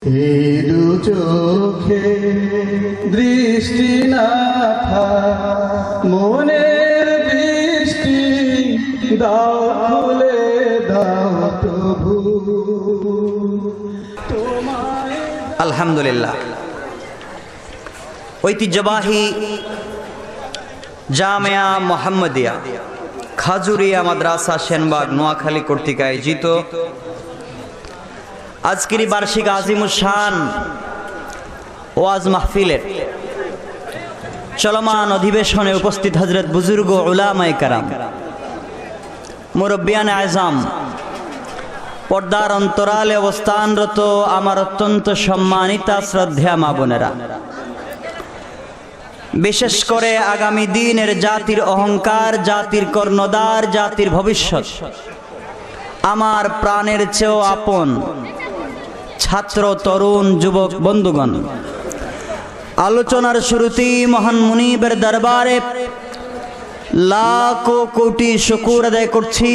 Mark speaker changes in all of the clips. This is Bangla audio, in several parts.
Speaker 1: এই দু চোখে দৃষ্টি না থাক, মনের দৃষ্টি দাও খুলে দাও প্রভু তোমায়।
Speaker 2: আলহামদুলিল্লাহ, ঐতিহ্যবাহী জামিয়া মোহাম্মদিয়া খাজুরিয়া মাদ্রাসা সেনবাগ নোয়াখালী কর্তৃক আয়োজিত আজকের বার্ষিক আজিমুশান ওয়াজ মাহফিলের চলমান অধিবেশনে উপস্থিত হযরত বুজুর্গ উলামায়ে কেরাম, মুরব্বিয়ানে আযম, পর্দার অন্তরালে অবস্থানরত আমার অত্যন্ত সম্মানিতা শ্রদ্ধেয়া মা বোনেরা, বিশেষ করে আগামী দিনের জাতির অহংকার, জাতির কর্ণধার, জাতির ভবিষ্যৎ, আমার প্রাণের চেয়েও আপন ছাত্র, তরুণ, যুবক বন্ধুগণ, আলোচনার শুরুতেই মহান মুনিবের দরবারে লাখো কোটি শুকর আদায় করছি,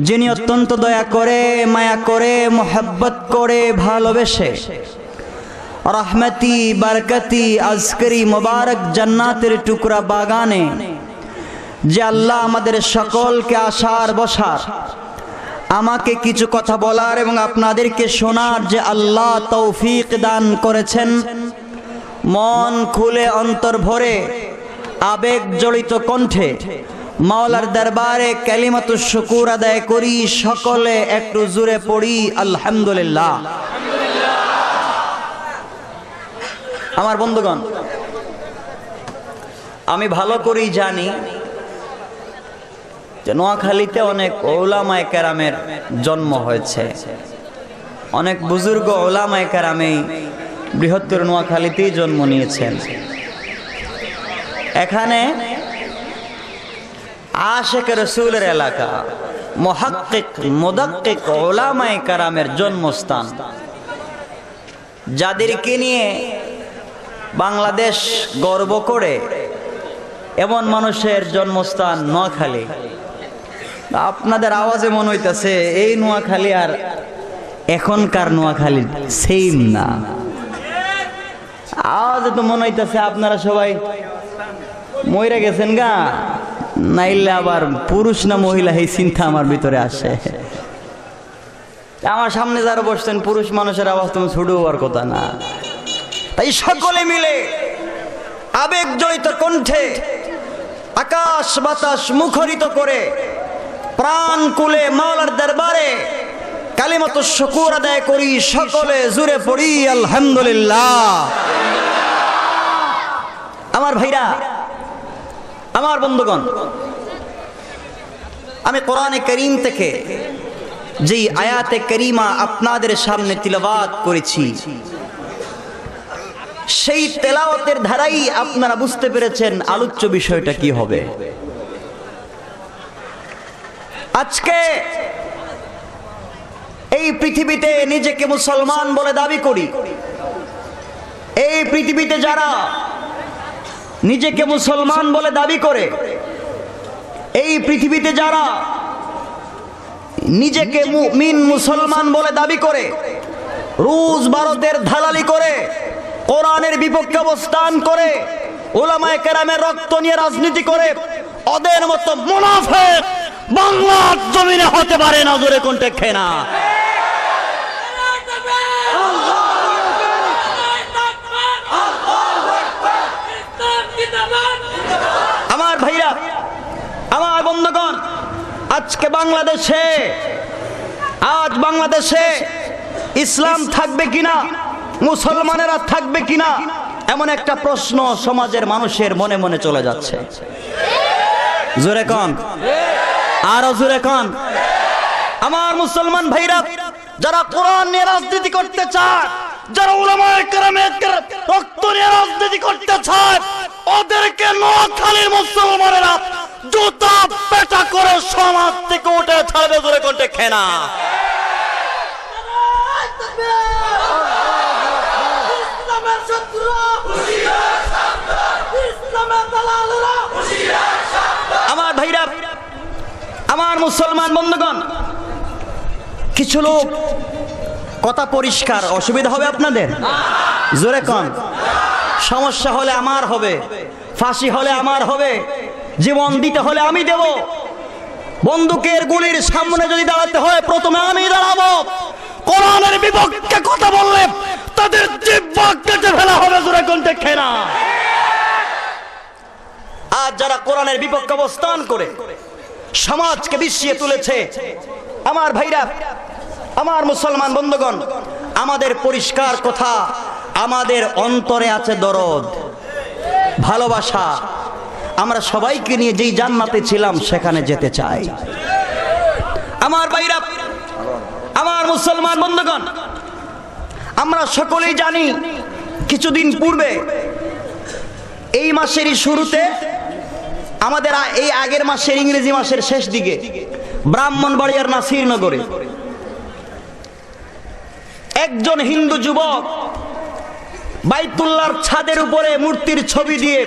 Speaker 2: যিনি অত্যন্ত দয়া করে, মায়া করে, মোহাব্বত করে, ভালোবেসে রহমতি বরকতি আজকের মোবারক জান্নাতের টুকরা বাগানে যে আল্লাহ আমাদের সকলকে আসার বসার, আমাকে কিছু কথা বলার এবং আপনাদেরকে শোনার যে আল্লাহ তৌফিক দান করেছেন, মন খুলে অন্তর ভরে আবেগ জড়িত কণ্ঠে মাওলার দরবারে কালিমাতুশ শুকুর আদায় করি। সকলে একটু জোরে পড়ি আলহামদুলিল্লাহ। আমার বন্ধুগণ, আমি ভালো করেই জানি যে নোয়াখালীতে অনেক উলামায়ে কেরামের জন্ম হয়েছে, অনেক বুজুর্গ উলামায়ে কেরামই বৃহত্তর নোয়াখালীতেই জন্ম নিয়েছেন। এখানে আশিকে রাসূলের এলাকা, মুহাক্কিক মুদাক্কিক উলামায়ে কেরামের জন্মস্থান, যাদেরকে নিয়ে বাংলাদেশ গর্ব করে, এমন মানুষের জন্মস্থান নোয়াখালী। আপনাদের আওয়াজে মনে হইতেছে এই নোয়াখালী আর এখনকার নোয়াখালী সেম না। আওয়াজে তো মনে হইতেছে আপনারা সবাই মইরা গেছেন গা, নাইলে আবার পুরুষ না মহিলা এই চিন্তা আমার ভিতরে আসে। আমার সামনে যারা বসছেন পুরুষ মানুষের আওয়াজ তুমি ছোট হওয়ার কথা না। তাই সকলে মিলে আবেগ জড়িত কণ্ঠে আকাশ বাতাস মুখরিত করে প্রাণ কুলে মাওলার দরবারে কালিমাতুশ শুকুর আদায় করি। সকলে জোরে পড়ি আলহামদুলিল্লাহ। আমার ভাইরা, আমার বন্ধুগণ, আমি কোরআনে কারীম থেকে যেই আয়াতে কারীমা আপনাদের সামনে তিলাওয়াত করেছি, সেই তেলাওয়াতের ধারাই আপনারা বুঝতে পেরেছেন আলোচ্য বিষয়টা কি হবে। আজকে এই পৃথিবীতে নিজেকে মুসলমান বলে দাবি করি, এই পৃথিবীতে যারা নিজেকে মুসলমান বলে দাবি করে, এই পৃথিবীতে যারা নিজেকে মুমিন মুসলমান বলে দাবি করে, রুশ ভারতের দালালি করে, কোরআনের বিপক্ষে অবস্থান করে, উলামায়ে কেরামের রক্ত নিয়ে রাজনীতি করে, ওদের মতো মুনাফিক বাংলার জমিনে হতে পারে না। জোরে কোনটা খেনা। আমার ভাইরা, আমার বন্ধুগণ, আজকে বাংলাদেশে, আজ বাংলাদেশে ইসলাম থাকবে কিনা, মুসলমানেরা থাকবে কিনা, এমন একটা প্রশ্ন সমাজের মানুষের মনে মনে চলে যাচ্ছে। জোরে কোন, আরো জোরে কোন। আমার মুসলমান ভাইরা, যারা কোরআন নিয়ে রাজনীতি করতে চায়, যারা উলামায়ে কেরামের রক্ত নিয়ে রাজনীতি করতে চায়, ওদেরকে নোয়াখালীর মুসলমানেরা জুতা পেটা করে সমাজ থেকে উঠে ছাড়বে। জোরে কোনটা খেনা। আমার ভাইরা, আমার মুসলমান বন্ধুগণ, কিছু লোক কথা পরিষ্কার, অসুবিধা হবে আপনাদের? জোরে কন। সমস্যা হলে আমার হবে, ফাঁসি হলে আমার হবে, জীবন দিতে হলে আমি দেব। বন্দুকের গুলির সামনে যদি দাঁড়াতে হয় প্রথমে আমি দাঁড়াবো। কোরআনের বিপক্ষে কথা বললে তাদের জিহ্বা কেটে ফেলা হবে। জোরে কোন ঠিক না? আজ যারা কোরআনের বিপক্ষে অবস্থান করে সমাজকে বিছিয়ে তুলেছে, আমার ভাইরা, আমার মুসলমান বন্ধুগণ, আমাদের পরিষ্কার কথা, আমাদের অন্তরে আছে দরদ, ভালোবাসা। আমরা সবাইকে নিয়ে যেই জান্নাতে ছিলাম সেখানে যেতে চাই। আমার ভাইরা, আমার মুসলমান বন্ধুগণ, আমরা সকলেই জানি কিছুদিন পূর্বে এই মাসেরই শুরুতে, আমাদের এই আগের মাসের ইংরেজি মাসের শেষ দিকে ব্রাহ্মণবাড়িয়ার নাসিরনগরে একজন হিন্দু যুবক বাইতুল্লাহর ছাদের উপরে মূর্তির ছবি দিয়ে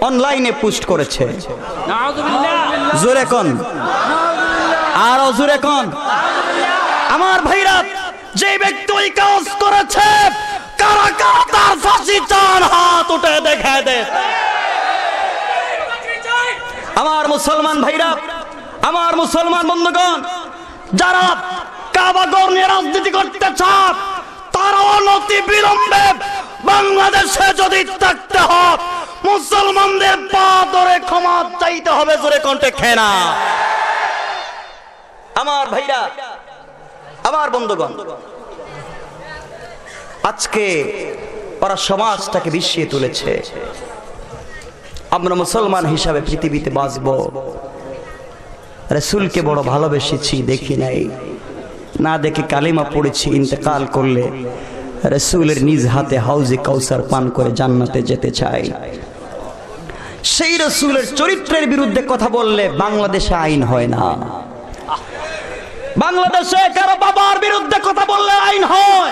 Speaker 2: অনলাইনে পোস্ট করেছে। জোরে কোন, আরো জোরে কোন। আমার ভাইরা, যে ব্যক্তি ওই কাজ করেছে, কারা কারা তার ফাঁসি চান হাত উঠে দেখা দে। আমার মুসলমান ভাইরা, আমার মুসলমান বন্ধুগণ, যারা কাবাগর নিয়ে রাজনীতি করতে চান তারা অনতি বিলম্বে বাংলাদেশে যদি থাকতে হয় মুসলমানদের পা ধরে ক্ষমা চাইতে হবে। জোরে কণ্ঠে খেনা। আমার ভাইরা, আমার বন্ধুগণ, আজকে ওরা সমাজটাকে বিছিয়ে তুলেছে। আমরা মুসলমান হিসাবে পৃথিবীতে বাঁচব, রাসূলকে বড় ভালোবেসেছি, দেখি নাই, না দেখে কালিমা পড়েছি, ইন্তেকাল করলে রাসূলের নিজ হাতে হাউজে কাউসার পান করে জান্নাতে যেতে চাই। সেই রাসূলের চরিত্রের বিরুদ্ধে কথা বললে বাংলাদেশে আইন হয় না। বাংলাদেশে কারো বাবার বিরুদ্ধে কথা বললে আইন হয়,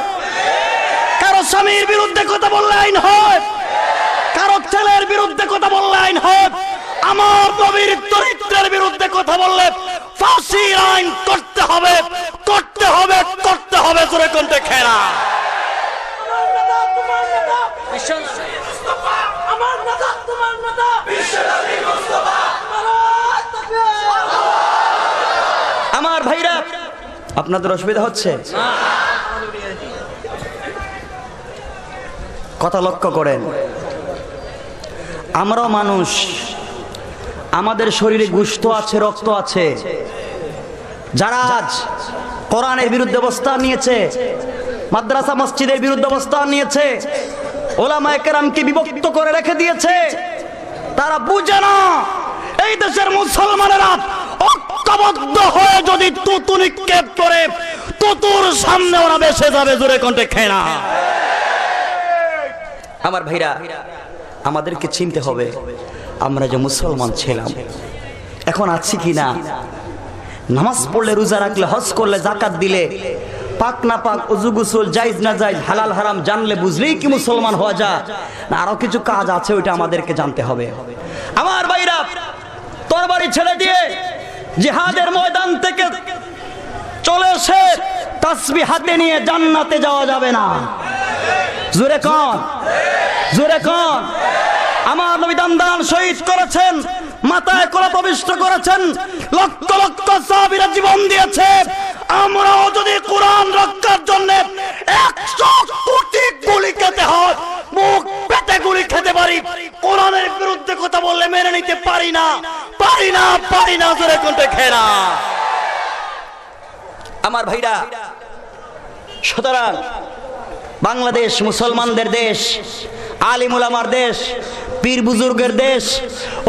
Speaker 2: কারো স্বামীর বিরুদ্ধে কথা বললে আইন হয়, কারো ছেলের বিরুদ্ধে কথা বললে আইন হয়। আমার নবীর চরিত্রের বিরুদ্ধে কথা বললে ফাঁসির আইন করতে হবে, করতে হবে, করতে হবে। জোরে কোনটা খেলা। আমার ভাইরা, আপনাদের অসুবিধা হচ্ছে? কথা লক্ষ্য করেন। আমরাও মানুষ, আমাদের শরীরে গোশত আছে, রক্ত আছে। যারা আজ কোরআনের বিরুদ্ধে অবস্থান নিয়েছে, মাদ্রাসা মসজিদের বিরুদ্ধে অবস্থান নিয়েছে, ওলামায়ে কেরামকে বিভক্ত করে রেখে দিয়েছে, তারা বুঝে না এই দেশের মুসলমানেরা ঐক্যবদ্ধ হয়ে যদি তুতু নিক্ষেপ করে তুতুর সামনে ওরা বেসে যাবে। জোরে কণ্ঠে খেনা। আমার ভাইরা, আমাদেরকে চিনতে হবে আমরা যে মুসলমান ছিলাম, এখন আছি কি না। নামাজ পড়লে, রোজা রাখলে, হজ করলে, যাকাত দিলে, পাক না পাক, ওযু গোসল, জায়েজ না জায়েজ, হালাল হারাম জানলে বুঝলেই কি মুসলমান হওয়া যায় না? আরো কিছু কাজ আছে, ওইটা আমাদেরকে জানতে হবে। আমার ভাইরা, তরবারি ছেড়ে দিয়ে জিহাদের ময়দান থেকে চলে এসে তাসবিহ হাতে নিয়ে জান্নাতে যাওয়া যাবে না। জোরে কোন, জোরে কোন। আমার নবী দান শহীদ করেছেন, মাথায় কলম প্রবিষ্ট করেছেন, লক্ষ লক্ষ সাহাবীরা জীবন দিয়েছে। আমরাও যদি কোরআন রক্ষার জন্য 100 কোটি গুলি খেতে হয়, মুখ পেটে গুলি খেতে পারি, কোরআনের বিরুদ্ধে কথা বললে মেনে নিতে পারি না, পারি না, পারি না। জোরে কোনটা খেলা। আমার ভাইরা, সুতরাং বাংলাদেশ মুসলমানদের দেশ, আলিম উলামার দেশ, পীর বুজুর্গের দেশ,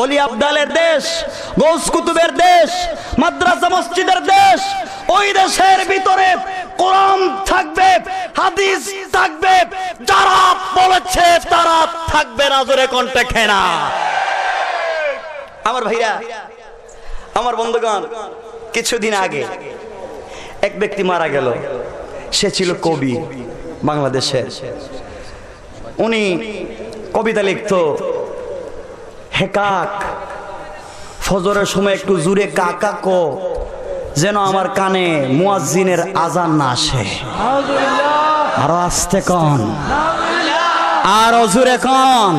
Speaker 2: ওলি আবদালের দেশ, গৌস কুতুবের দেশ, মাদ্রাসা মসজিদের দেশ। ওই দেশের ভিতরে কোরআন থাকবে, হাদিস থাকবে, যারা বলেছে তারা থাকবে না। জোরে কণ্ঠে খেনা। আমার ভাইরা, আমার বন্ধুগণ, কিছুদিন আগে এক ব্যক্তি মারা গেল। সে ছিল কবি বাংলাদেশের। উনি কবিতা লিখতো, হে কাক, ফজরের সময় একটু জুড়ে কাকা কো, যেন আমার কানে মুয়াজ্জিনের আজান না আসে। আরো আস্তে কন, আরো জোরে কন।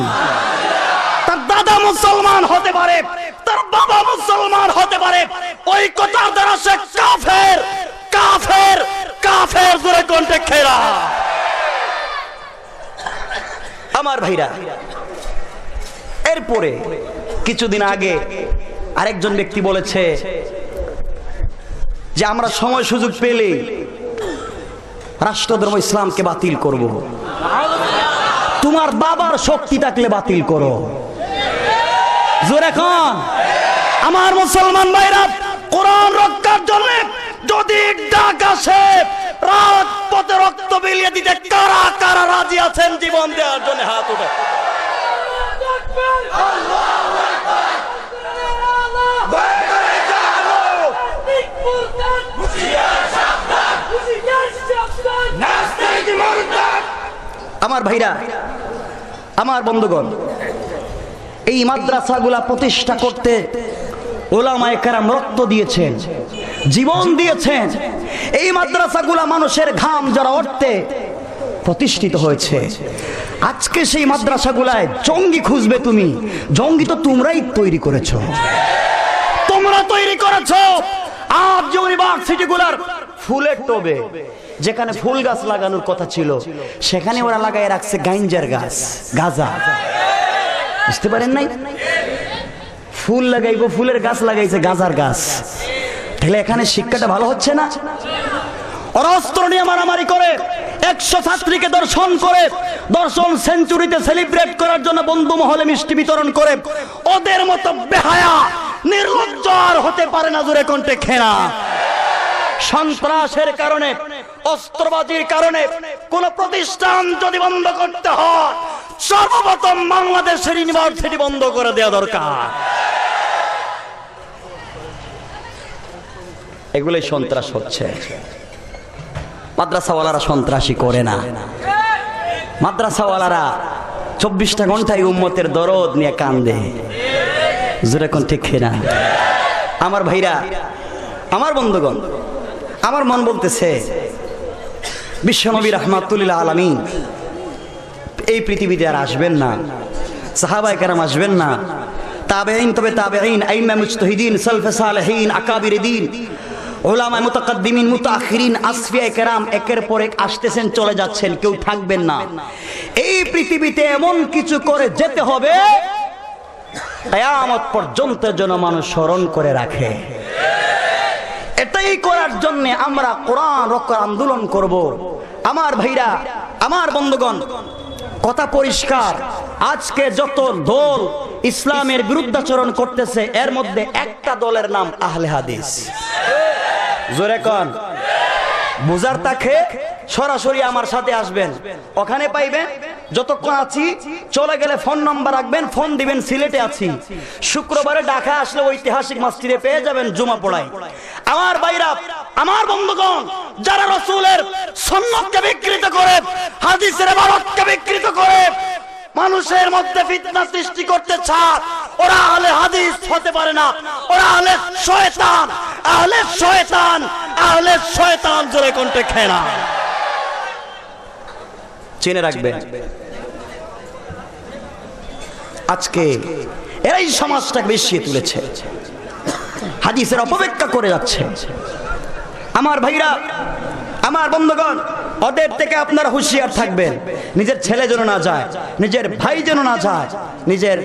Speaker 2: তার দাদা মুসলমান হতে পারে, তার বাবা মুসলমান হতে পারে, ওই কথার দ্বারা সে কাফের, কাফের, কাফের। জোরে কোনটা খেলা আমার ভাইরা। এরপরে কিছুদিন আগে আরেকজন ব্যক্তি বলেছে যে আমরা সময় সুযোগ পেলে রাষ্ট্রধর্ম ইসলামকে বাতিল করব। তোমার বাবার শক্তি থাকলে বাতিল করো। জোরে কোন আমার মুসলমান ভাইরা, কোরআন রক্ষার জন্য যদি ডাক আসে, রাজপথে রক্ত বিলিয়ে দিতে কারা কারা রাজি আছেন জীবন দেওয়ার জন্য? হাত উঠে। আমার ভাইরা, আমার বন্ধুগণ, এই মাদ্রাসাগুলা প্রতিষ্ঠা করতে উলামায়ে কেরাম রক্ত দিয়েছেন, জীবন দিয়েছেন। এই মাদ্রাসাগুলা মানুষের ঘাম যারা অর্থে প্রতিষ্ঠিত হয়েছে। আজকে সেই মাদ্রাসাগুলায় জঙ্গি খুঁজবে তুমি, জঙ্গি তো তোমরাই তৈরি করেছো, তোমরা তৈরি করেছো। আজ যে ইউনিভার্সিটিগুলার ফুলের টবে যেখানে ফুল গাছ লাগানোর কথা ছিল, সেখানে ওরা লাগায় রাখছে গাঞ্জার গাছ, গাঁজা। বুঝতে পারেন নাই? ফুল লাগাইবো, ফুলের গাছ লাগাইছে গাঁজার গাছ। তাহলে এখানে শিক্ষাটা ভালো হচ্ছে না? ওরা অস্ত্র নিয়ে মারামারি করে, 100 ছাত্রীকে দর্শন করে, দর্শন সেঞ্চুরিতে সেলিব্রেট করার জন্য বন্ধু মহলে মিষ্টি বিতরণ করে। ওদের মতো বেহায়া নির্লজ্জ আর হতে পারে না। জোরে কণ্ঠে খেনা। সন্ত্রাসের কারণে, অস্ত্রবাজির কারণে কোন প্রতিষ্ঠান যদি বন্ধ করতে হয়, সর্বপ্রথম বাংলাদেশের ইউনিভার্সিটি বন্ধ করে দেওয়া দরকার। এগুলোই সন্ত্রাস হচ্ছে। মাদ্রাসাওয়ালারা সন্ত্রাসী করে না। মাদ্রাসাওয়ালারা 24টা ঘন্টায় উম্মতের দরদ নিয়ে কান্দে। যেরকম ঠিক না আমার ভাইরা, আমার বন্ধুগণ, আমার মন বলতেছে বিশ্বনবী রাহমাতুল্লিল আলামিন এই পৃথিবীতে আর আসবেন না, সাহাবায়ে কেরাম আসবেন না, তাবেঈন, তবে তাবেঈন, আইম্মা মুজতাহিদিন, সালফে সালেহিন, আকাবিরে দ্বীন, উলামা মুতাকাদ্দিমিন, মুতাআখিরিন, আসফিয়ায়ে কেরাম একের পর এক আসতেছেন, চলে যাচ্ছেন, কেউ থাকবেন না। এই পৃথিবীতে এমন কিছু করে যেতে হবে কিয়ামত পর্যন্ত যেন মানুষ স্মরণ করে রাখে। এটাই করার জন্য আমরা কোরআন রক্ষার আন্দোলন করব। আমার ভাইরা, আমার বন্ধুগণ, কথা পরিষ্কার। আজকে যত দল ইসলামের বিরুদ্ধাচরণ করতেছে, এর মধ্যে একটা দলের নাম আহলে হাদিস। জোরে কোন। বুঝার তাকে সরাসরি আমার সাথে আসবেন, ওখানে পাইবেন। যতক্ষণ আছি, চলে গেলে ফোন নাম্বার রাখবেন, ফোন দিবেন সিলেটে আছি। শুক্রবারে ঢাকা আসলে ঐতিহাসিক মসজিদে পেয়ে যাবেন, জুমা পড়াই। আমার ভাইরা, আমার বন্ধুগণ, যারা রাসূলের সুন্নাতকে বিকৃত করে, হাদিসের ইবারতকে বিকৃত করে, মানুষের মধ্যে ফিতনা সৃষ্টি করতে চায়, ওরা আহলে হাদিস হতে পারে না, ওরা আহলে শয়তান, আহলে শয়তান, আহলে শয়তান। জোরে কোনটা খেনা চিনে রাখবেন। আজকে এরাই সমাজটাকে বেশিয়ে তুলেছে, হাদিসের অপব্যাখ্যা করে যাচ্ছে। আমার ভাইরা, আমার বন্ধুগণ, ওদের থেকে আপনারা হুঁশিয়ার থাকবেন। নিজের ছেলে যেন না যায়, নিজের ভাই যেন না যায়, নিজের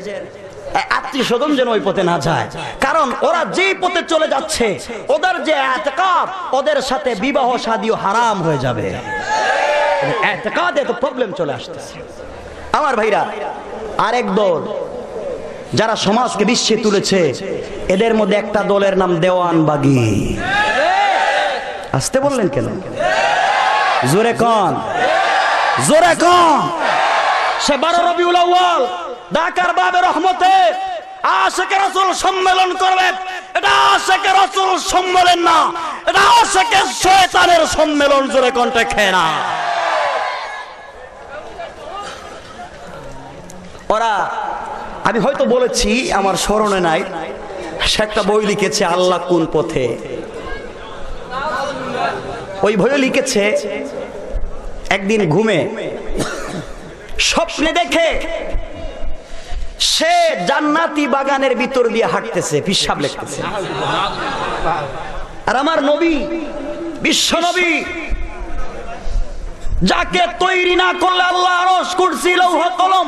Speaker 2: আত্মীয় স্বজন যেন ওই পথে না যায়। কারণ ওরা যে পথে চলে যাচ্ছে, ওদের যে ইতিকাদ, ওদের সাথে বিবাহ শাদীও হারাম হয়ে যাবে। ইতিকাদে তো প্রবলেম চলে আসতেছে। আমার ভাইরা, আরেক দল যারা সমাজকে বিশ্বে তুলেছে, এদের মধ্যে একটা দলের নাম দেওয়ানবাগী। আসতে বললেন কেন? জোরে কোন, জোরে কোন। সে 12 রবিউল আউয়াল ঢাকার বাবে রহমতে আশিকে রাসূল সম্মেলন করবে। এটা আশিকে রাসূল সম্মেলন না, এটা আশিকে শয়তানের সম্মেলন। জোরে কোনটা খেনা। ওরা, আমি হয়তো বলেছি, আমার স্মরণে নাই, সে একটা বই লিখেছে, আল্লাহ কোন পথে। ওই বইয়ে লিখেছে একদিন ঘুমে স্বপ্নে দেখে সে জান্নাতি বাগানের ভিতর দিয়ে হাঁটতেছে, পিশাব লিখতেছে। আর আমার নবী, বিশ্ব নবী, যাকে তৈরি না করলে আল্লাহ আরশ কুরসি লৌহ কলম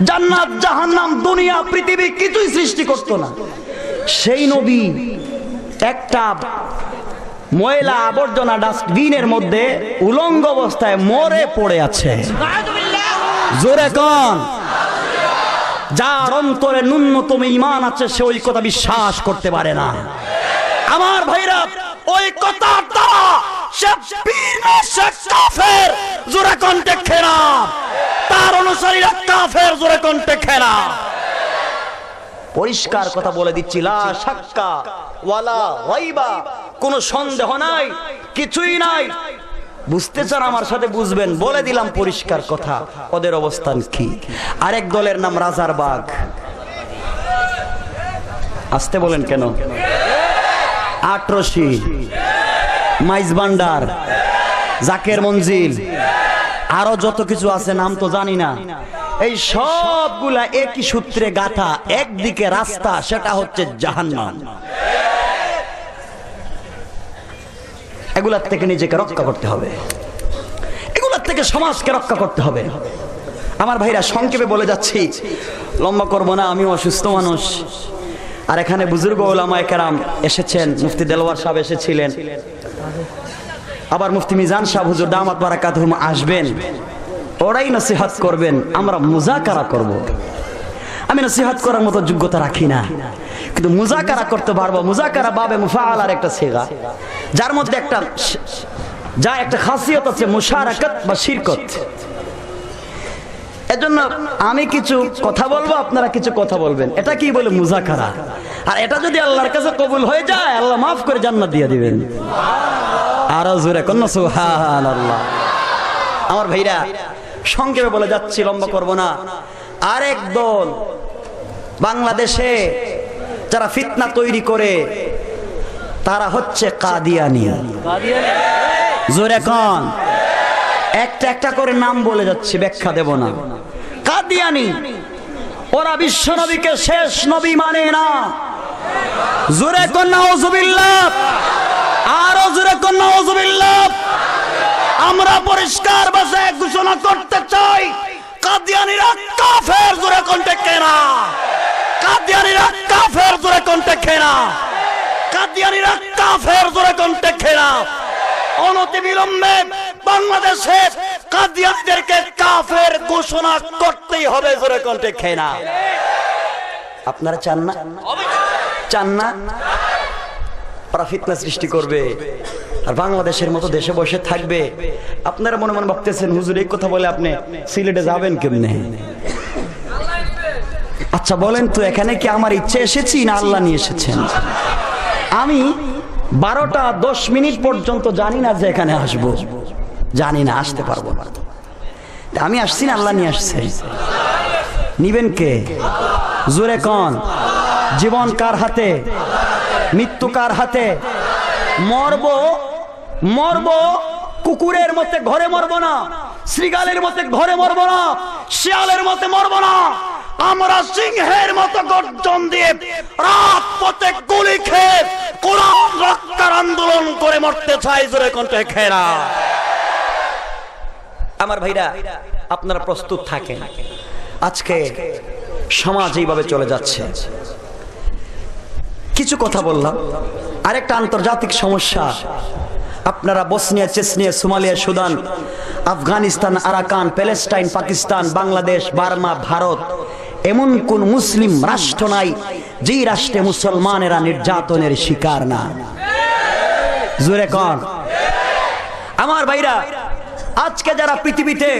Speaker 2: জান্নাত জাহান্নাম দুনিয়া পৃথিবী কিছুই সৃষ্টি করতো না, সেই নবী একটা ময়লা আবর্জনা ডাস্টবিনের মধ্যে উলঙ্গ অবস্থায় মরে পড়ে আছে। জোরে কোন? যার অন্তরে ন্যূনতম ঈমান আছে সে ওই কথা বিশ্বাস করতে পারে না। আমার ভাইরা, ওই কথার দ্বারা সে পীর না, সে কাফের। জোরে কোন ঠিক না? তার অনুসারীরা কাফের। জোরে কোন ঠিক না? পরিষ্কার কথা বলে দিচ্ছি, লা শাক্কা ওয়ালা রাইবা, কোনো সন্দেহ নাই, কিছুই নাই। বুঝতে চান আমার সাথে বুঝবেন, বলে দিলাম পরিষ্কার কথা ওদের অবস্থান কি। আরেক দলের নাম রাজার বাগ। আসতে বলেন কেন? আটরশি, মাইজ ভান্ডার, জাকের মঞ্জিল, আরো যত কিছু আছে নাম তো জানি না। এই সবগুলা একই সূত্রে গাথা, একদিকে রাস্তা, সেটা হচ্ছে জাহান্নাম। এগুলার থেকে নিজেকে রক্ষা করতে হবে, এগুলার থেকে সমাজকে রক্ষা করতে হবে। আমার ভাইরা, সংক্ষেপে বলে যাচ্ছি, লম্বা করব না, আমিও অসুস্থ মানুষ। আর এখানে বুজুর্গ ওলামায়ে কেরাম এসেছেন, মুফতি দেলওয়ার সাহেব এসেছিলেন, আবার মুফতি মিজান সাহেব হুজুর দামাত বারাকাতুহুম আসবেন। ওরাই নসিহত করবেন, আমরা মুজাকারা করব। আমি নসিহত করার মতো যোগ্যতা রাখি না, কিন্তু মুজাকারা করতে পারবো। মুজাকারা বাবে মুফাআলার একটা সিগা, যার মধ্যে একটা খাসিয়ত আছে, মুশারাকাত বা শিরকত। এজন্য আমি কিছু কথা বলবো, আপনারা কিছু কথা বলবেন, এটা কি বলে মুজাকারা। আর এটা যদি আল্লাহর কাছে কবুল হয়ে যায়, আল্লাহ মাফ করে জান্নাত দিয়ে দিবেন। আর জোরে কোন সুবহানাল্লাহ। আমার ভাইরা, সংক্ষেপে বলে যাচ্ছি, লম্বা করব না। আরেক দল বাংলাদেশে যারা ফিতনা তৈরি করে, তারা হচ্ছে কাদিয়ানি। জোরে কোন? একটা একটা করে নাম বলে যাচ্ছি, ব্যাখ্যা দেব না। কাদিয়ানি, ওরা বিশ্ব নবীকে শেষ নবী মানে না। জোরে কোন নাউজুবিল্লাহ, আরো জোরে কোন নাউজুবিল্লাহ। আমরা পরিষ্কার ভাষায় ঘোষণা করতে চাই, কাদিয়ানিরা কাফের। জোরে কোন ঠিক না? কাদিয়ানিরা কাফের। জোরে কোন ঠিক না? কাদিয়ানিরা কাফের। জোরে কোন ঠিক না? অনতিবিলম্বে বাংলাদেশে কাদিয়ানীদেরকে কাফের ঘোষণা করতেই হবে। জোরে কোন ঠিক না? আপনারা চান না? চান না? ওরা ফিতনা সৃষ্টি করবে আর বাংলাদেশের মতো দেশে বসে থাকবে। আপনারা মনে মনে ভাবতেছেন, হুজুর এই কথা বলে আপনি সিলেটে যাবেন কেমনে? আচ্ছা বলেন তো, এখানে কি আমার ইচ্ছে এসেছি না আল্লাহ নিয়ে এসেছেন? আমি 12টা 10 মিনিট পর্যন্ত জানি না যে এখানে আসবো, জানি না, আসতে পারবো না। আমি আসছি না আল্লাহ নিয়ে আসছে। নিবেন কে? জোরে কোন? জীবন কার হাতে? মৃত্যু কার হাতে? মরবো, মরবো, কুকুরের মতে ঘরে মরবো না, শ্রীগালের মতে ঘরে মরবো না, শিয়ালের মতে মরবো না। আমরা সিংহের মতো গর্জন দিয়ে রাত পথে গুলি খেয়ে কোরআন রক্ষার আন্দোলন করে মরতে চাই। জোরে কোন ঠিক না? আমার ভাইরা, আপনারা প্রস্তুত থাকেন। আজকে সমাজ এইভাবে চলে যাচ্ছে। কিছু কথা বললাম। আরেকটা আন্তর্জাতিক সমস্যা, আপনারা Bosnia, Chechnya, Somalia, Sudan, Afghanistan, Arakan, Palestine, Pakistan, Bangladesh, Burma, Bharat, এমন কোন মুসলিম রাষ্ট্র নাই যেই রাষ্ট্রে মুসলমানেরা নির্যাতনের শিকার না। জোরে কোন? আমার ভাইরা, আজকে যারা পৃথিবীতে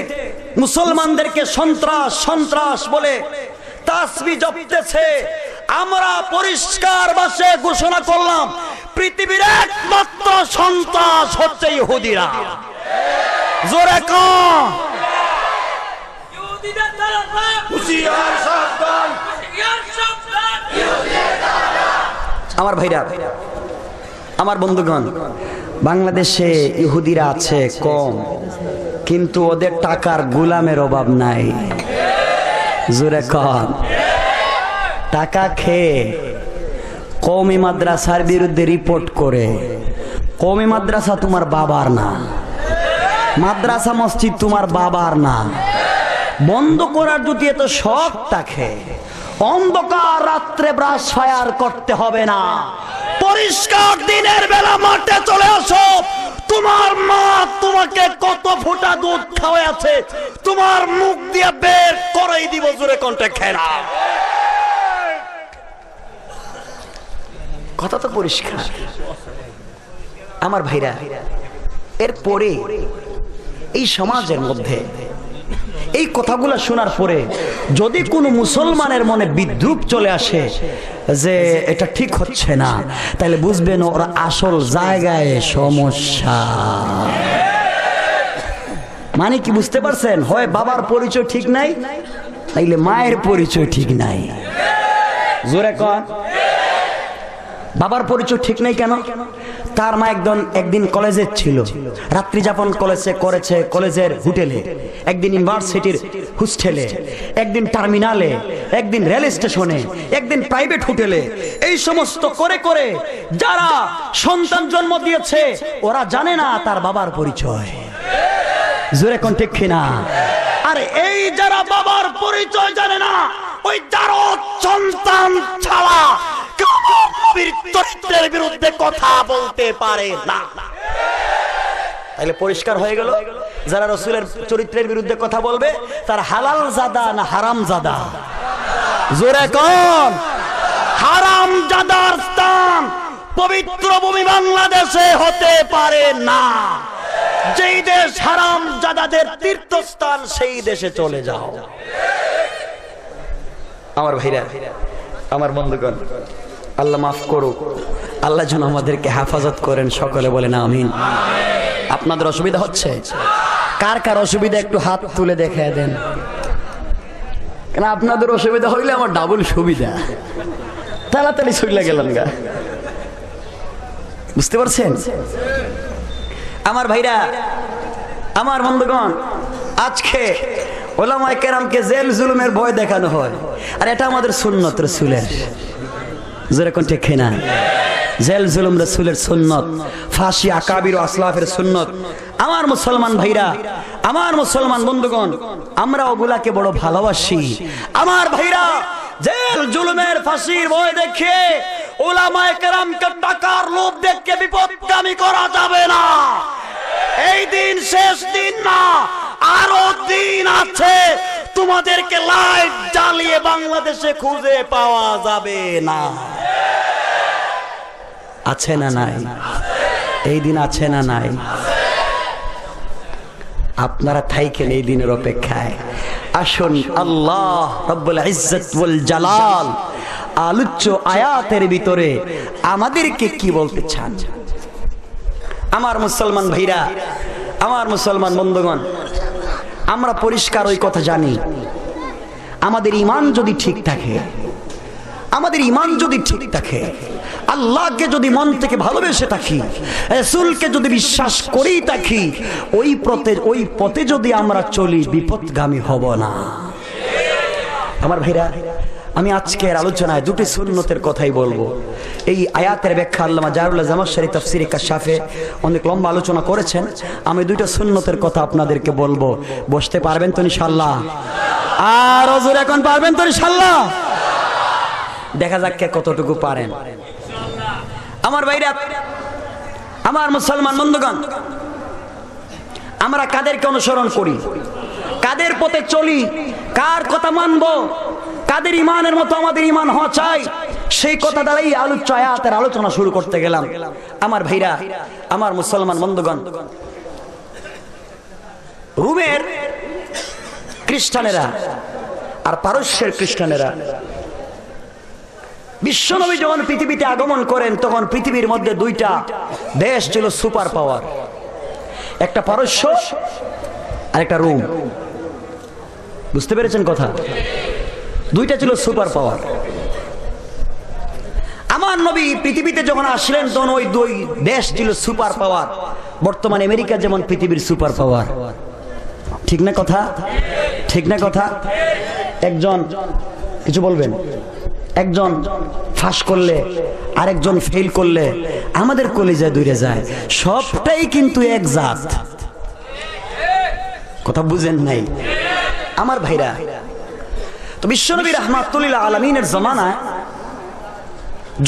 Speaker 2: মুসলমানদেরকে সন্ত্রাস সন্ত্রাস বলে তাসবিহ জপতেছে, আমরা পরিষ্কার ভাষায় ঘোষণা করলাম, পৃথিবীর একমাত্র সন্ত্রাস হচ্ছে ইহুদিরা। জোরে কোন? আমার ভাইরা, আমার বন্ধুগণ, বাংলাদেশে ইহুদিরা আছে কম, কিন্তু ওদের টাকার গোলামের অভাব নাই। জোরে কন। টাকা খেয়ে কওমি মাদ্রাসার বিরুদ্ধে রিপোর্ট করে, কওমি মাদ্রাসা তোমার বাবার না, মাদ্রাসা মসজিদ তোমার বাবার না, বন্ধ করার যদি এত শখ থাকে, অন্ধকার রাত্রে ব্রাশ ফায়ার করতে হবে না, পরিষ্কার দিনের বেলা মাঠে চলে আসো। তোমার মা তোমাকে কত ফোঁটা দুধ খাওয়াছে, তোমার মুখ দিয়ে বের করেই দিব। জোরে কণ্ঠে খেলা। কথা তো পরিষ্কার আমার ভাইরা। এরপরে এই সমাজের মধ্যে এই কথাগুলো শোনার পরে যদি কোনো মুসলমানের মনে বিদ্রুপ চলে আসে যে এটা ঠিক হচ্ছে না, তাহলে বুঝবেন ওরা আসল জায়গায় সমস্যা। মানে কি বুঝতে পারছেন? হয় বাবার পরিচয় ঠিক নাই, তাইলে মায়ের পরিচয় ঠিক নাই। জোরে কন। বাবার পরিচয় ঠিক নাই কেন? তার মা একদিন কলেজে ছিল, রাত্রি যাপন করেছে কলেজের হোটেলে, একদিন ইউনিভার্সিটির হোস্টেলে, একদিন টার্মিনালে, একদিন রেল স্টেশনে, একদিন প্রাইভেট হোটেলে। এই সমস্ত করে করে যারা সন্তান জন্ম দিয়েছে ওরা জানে না তার বাবার পরিচয়। জোরে কোন ঠিক কিনা? আর এই যারা বাবার পরিচয় জানে না, ওই যারা সন্তান ছাড়া চরিত্রের বিরুদ্ধে কথা বলতে পারে না। তাহলে পরিষ্কার হয়ে গেল, যারা রাসূলের চরিত্রের বিরুদ্ধে কথা বলবে তার হালাল জাদা না হারাম জাদা? জোরে কোন। হারাম জাদার স্থান পবিত্র ভূমি বাংলাদেশে হতে পারে না। যেই দেশ হারাম জাদাদের তীর্থস্থান সেই দেশে চলে যাও। আমার ভাইরা, আমার বন্ধুগণ, আল্লাহ মাফ করুক, আল্লাহ যেন আমাদেরকে হেফাজত করেন। সকলে বলেন আমিন। আপনাদের অসুবিধা হচ্ছে? কার কার অসুবিধা একটু হাত তুলে দেখায় দেন। কেন আপনাদের অসুবিধা হইলে আমার ডাবল সুবিধা। তাড়াতাড়ি চলে গেলেন গা। বুঝতে পারছেন আমার ভাইরা, আমার বন্ধুগণ? আজকে ওলামায়ে কেরামকে জেল জুলুমের ভয় দেখানো হয়, আর এটা আমাদের সুন্নত রাসূলের। যেরকম ঠিক না? জেল জুলুম রাসূলের সুন্নত, ফাঁসি আকাবির ও আসলাফের সুন্নত। আমার মুসলমান ভাইরা, আমার মুসলমান বন্ধুগণ, আমরা ওগুলাকে বড় ভালোবাসি। আমার ভাইরা, জেল জুলুমের ফাঁসির ভয় দেখে ওলামায়ে কেরামকে টাকার লোভ দেখে বিপদগামী করা যাবে না। এই দিন শেষ দিন না, আরো দিন আছে। তোমাদেরকে লাইট জ্বালিয়ে বাংলাদেশে খুঁজে পাওয়া যাবে না। আছে না নাই? এই দিন আছে না নাই? আপনারা থাইকেন এই দিনের অপেক্ষায়। আসুন আল্লাহ রব্বুল ইজ্জত ওয়াল জালাল আলোচ্য আয়াতের ভিতরে আমাদেরকে কি বলতে চান। আমার মুসলমান ভাইরা, আমার মুসলমান বন্ধুগণ, আমরা পরিষ্কার ওই কথা জানি, আমাদের ঈমান যদি ঠিক থাকে, আমাদের ঈমান যদি ঠিক থাকে, আল্লাহকে যদি মন থেকে ভালোবেসে থাকি, রাসূলকে যদি বিশ্বাস করেই থাকি, ওই পথে যদি আমরা চলি, বিপদগামী হব না। আমার ভাইরা, আমি আজকের আলোচনায় দুটি সুন্নতের কথাই বলবো। এই আয়াতের ব্যাখ্যা আল্লামা জাহরুল্লাহ জামাশারি তাফসীরে কাশাফে অনেক লম্বা আলোচনা করেছেন। আমি দুইটা সুন্নতের কথা আপনাদেরকে বলবো। বসতে পারবেন তো ইনশাআল্লাহ? আর হুজুর এখন পারবেন তো ইনশাআল্লাহ? দেখা যাক কে কতটুকু পারেন। আমার ভাইরা, আমার মুসলমান বন্ধুগণ, আমরা কাদেরকে অনুসরণ করি, কাদের পথে চলি, কার কথা মানবো, কাদের ঈমানের মতো আমাদের ঈমান হওয়া চাই, সেই কথা দ্বারাই আলোচ্য আয়াতের আলোচনা শুরু করতে গেলাম। আমার ভাইরা, আমার মুসলমান বন্ধুগণ, রোমের খ্রিস্টানেরা আর পারস্যের খ্রিস্টানেরা বিশ্বনবী যখন পৃথিবীতে আগমন করেন, তখন পৃথিবীর মধ্যে দুইটা দেশ ছিল সুপার পাওয়ার, একটা পারস্য আর একটা রোম। বুঝতে পেরেছেন কথা? দুইটা ছিল সুপার পাওয়ার। আমার নবী পৃথিবীতে যখন আসলেন তখন ওই দুই দেশ ছিল সুপার পাওয়ার। বর্তমানে আমেরিকা যেমন পৃথিবীর সুপার পাওয়ার, ঠিক না কথা? ঠিক না কথা? একজন কিছু বলবেন, একজন ফাঁস করলে আরেকজন ফেল করলে আমাদের কলিজায় দূরে যায়। সবটাই কিন্তু এক জাত। কথা বুঝেন নাই আমার ভাইরা? তো বিশ্বনবী রাহমাতুল লিল আলামিনের জামানায়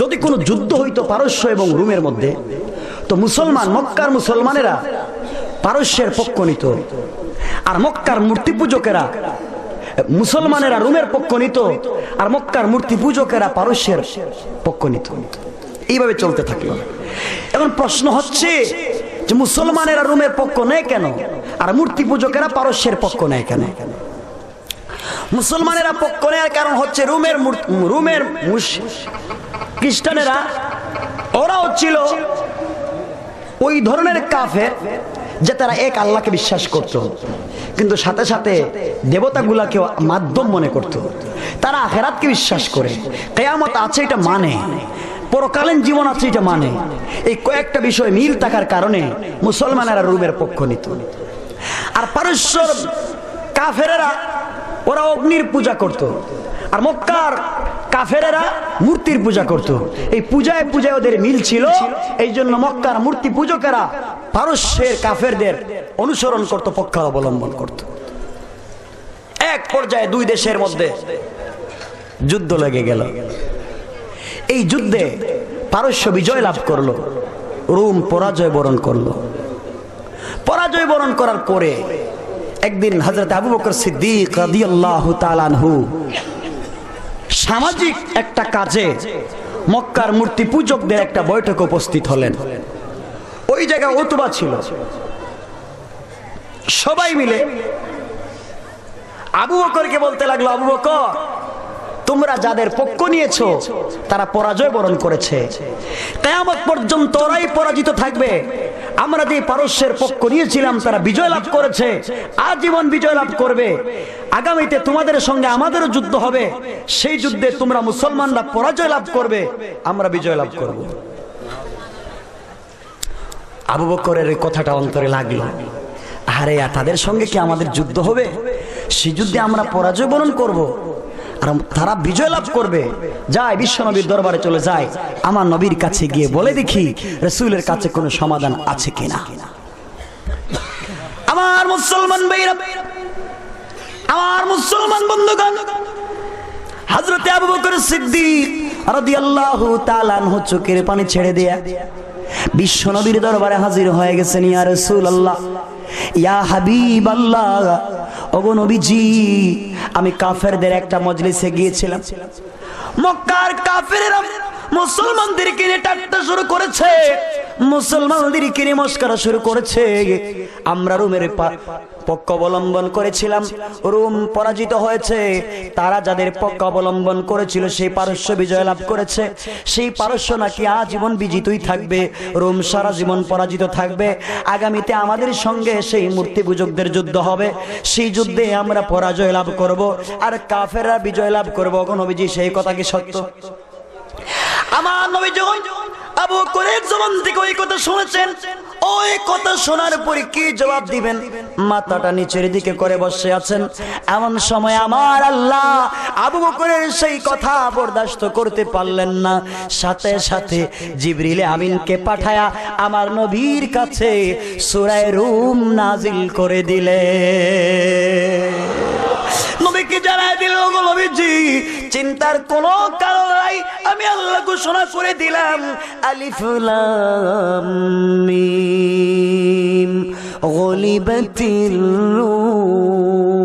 Speaker 2: যদি কোনো যুদ্ধ হইতো পারস্য এবং রোমের মধ্যে, তো মুসলমান মক্কার মুসলমানেরা পারস্যের পক্ষ নিত, আর মক্কার মূর্তি পূজকেরা মুসলমানেরা রোমের পক্ষ নিত, আর মক্কার মূর্তি পূজকেরা পারস্যের পক্ষ নিত। এইভাবে চলতে থাকলো। এখন প্রশ্ন হচ্ছে যে মুসলমানেরা রোমের পক্ষ নেয় কেন, আর মূর্তি পূজকেরা পারস্যের পক্ষ নেয় কেন? মুসলমানেরা পক্ষ নেয়ার কারণ হচ্ছে রোমের খ্রিস্টানেরা ওরাও ছিল ওই ধরনের কাফের যে তারা এক আল্লাহকে বিশ্বাস করত, কিন্তু সাথে সাথে দেবতাগুলাকে মাধ্যম মনে করত। তারা আখিরাতকে বিশ্বাস করে, কিয়ামত আছে এটা মানে, পরকালীন জীবন আছে এটা মানে। এই কয়েকটা বিষয় মিল থাকার কারণে মুসলমানেরা রোমের পক্ষ নিত। আর পারস্যর কাফেরেরা ওরা অগ্নির পূজা করত, আর মক্কার কাফেরেরা মূর্তির পূজা করত। এই পূজায় পূজায় ওদের মিল ছিল, এই জন্য মক্কার মূর্তি পূজকেরা পারস্যের কাফেরদের অনুসরণ করত, পক্ষ অবলম্বন করত। এক পর্যায়ে দুই দেশের মধ্যে যুদ্ধ লেগে গেল। এই যুদ্ধে পারস্য বিজয় লাভ করলো, রোম পরাজয় বরণ করলো। পরাজয় বরণ করার পরে একদিন হযরত আবু বকর সিদ্দিক রাদিয়াল্লাহু তাআলা আনহু সামাজিক একটা কাজে মক্কার মূর্তি পূজকদের একটা বৈঠকে উপস্থিত হলেন। ওই জায়গায় উতবা ছিল। সবাই মিলে আবু বকরকে বলতে লাগলো, আবু বকর, তোমরা যাদের পক্ষ নিয়েছো তারা পরাজয় বরণ করেছে, কিয়ামত পর্যন্ত ওরাই পরাজিত থাকবে। আমরা যে পারস্যের পক্ষ নিয়েছিলাম তারা বিজয় লাভ করেছে, আজীবন বিজয় লাভ করবে। আগামীতে তোমাদের সঙ্গে আমাদেরও যুদ্ধ হবে, সেই যুদ্ধে তোমরা মুসলমানরা পরাজয় লাভ করবে, আমরা বিজয় লাভ করব। আবু বকরের এই কথাটা অন্তরে লাগলো, আরে তাদের সঙ্গে কি আমাদের যুদ্ধ হবে? সেই যুদ্ধে আমরা পরাজয় বরণ করব আর তারা বিজয় লাভ করবে। যাই বিশ্ব নবীর দরবারে চলে যায়, আমার নবীর কাছে গিয়ে বলে দেখি রাসূলের কাছে কোনো সমাধান আছে কিনা। আমার মুসলমান ভাইরা, আমার মুসলমান বন্ধুগণ, হযরত আবু বকর সিদ্দিক রাদিয়াল্লাহু তাআলা আনহু চোখের পানি ছেড়ে দেয়া বিশ্ব নবীর দরবারে হাজির হয়ে গেছেন। ইয়া রাসূলুল্লাহ, ইয়া হাবিবাল্লাহ, ওগো নবীজি, আমি কাফেরদের একটা মজলিসে গিয়েছিলাম। মক্কার কাফেরেরা মুসলমানদেরকে নিয়ে ঠাট্টা শুরু করেছে, মুসলমানদেরকে নিয়ে মস্করা শুরু করেছে। আমরা রোমের পক্ষ অবলম্বন করেছিলাম, রোম পরাজিত হয়েছে। তারা যাদের পক্ষ অবলম্বন করেছিল সেই পারস্য বিজয় লাভ করেছে। সেই পারস্য নাকি আজীবন বিজিতই থাকবে, রোম সারা জীবন পরাজিত থাকবে। আগামীতে আমাদের সঙ্গে সেই মূর্তি পূজকদের যুদ্ধ হবে, সেই যুদ্ধে আমরা পরাজয় লাভ করব আর কাফেররা বিজয় লাভ করবো। নবীজি, সেই কথা কি সত্য? আমার নবী যখন আবু বকরের জবান থেকে ওই কথা শুনেছেন, ওই কথা শোনার পরে কি জবাব দিবেন মাথাটা নিচের দিকে করে বসে আছেন। এমন সময় আমার আল্লাহ আবু বকরের সেই কথা বরদাস্ত করতে পারলেন না, সাথে সাথে জিবরিল আমিনকে পাঠায়া আমার নবীর কাছে সূরা রূম নাজিল করে দিলে। নবীকে জানাই দিল, নবীজি চিন্তার কোনো কারণ নাই, আমি আল্লাহ ঘোষণা করে দিলাম, আলিফ লাম মিম গুলিবাতির রূম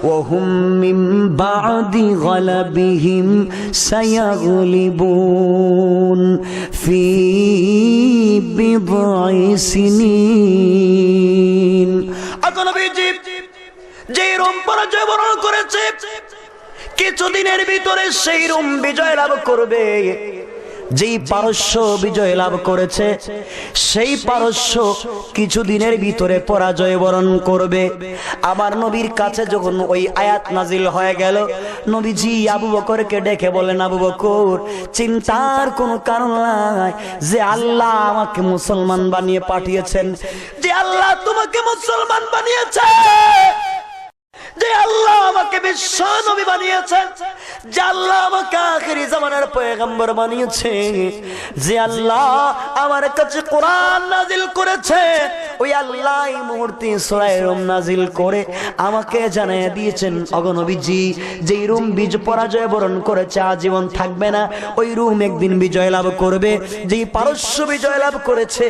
Speaker 2: ওয়া হুম মিন বা'দি গালাবিহিম সায়াগলিবুন ফি বিদ'i সিনিন। এখন নবীজি যে রোম পরাজয় বরণ করেছে, কিছুদিনের ভিতরে সেই রোম বিজয় লাভ করবে। যেই পারস্য বিজয় লাভ করেছে সেই পারস্য কিছুদিনের ভিতরে পরাজয় বরণ করবে। আমার নবীর কাছে যখন ওই আয়াত নাজিল হয়ে গেল, নবীজি আবু বকরকে ডেকে বলেন, আবু বকর, চিন্তার কোনো কারণ নাই, যে আল্লাহ আমাকে মুসলমান বানিয়ে পাঠিয়েছেন, যে আল্লাহ তোমাকে মুসলমান বানিয়েছে, যে আল্লাহ আমাকে বিশ্ব নবী বানিয়েছেন, যে আল্লাহ আমাকে আখেরি জামানার পয়গম্বর বানিয়েছে, যে আল্লাহ আমার কাছে কোরআন নাজিল করেছে, ওই আল্লাহ এই মুহূর্তে সূরা রুম নাজিল করে আমাকে জানিয়ে দিয়েছেন, ওগো নবীজি, যেই রুম পরাজয় বরণ করেছে আজীবন থাকবে না, ওই রুম একদিন বিজয় লাভ করবে। যেই পারস্য বিজয় লাভ করেছে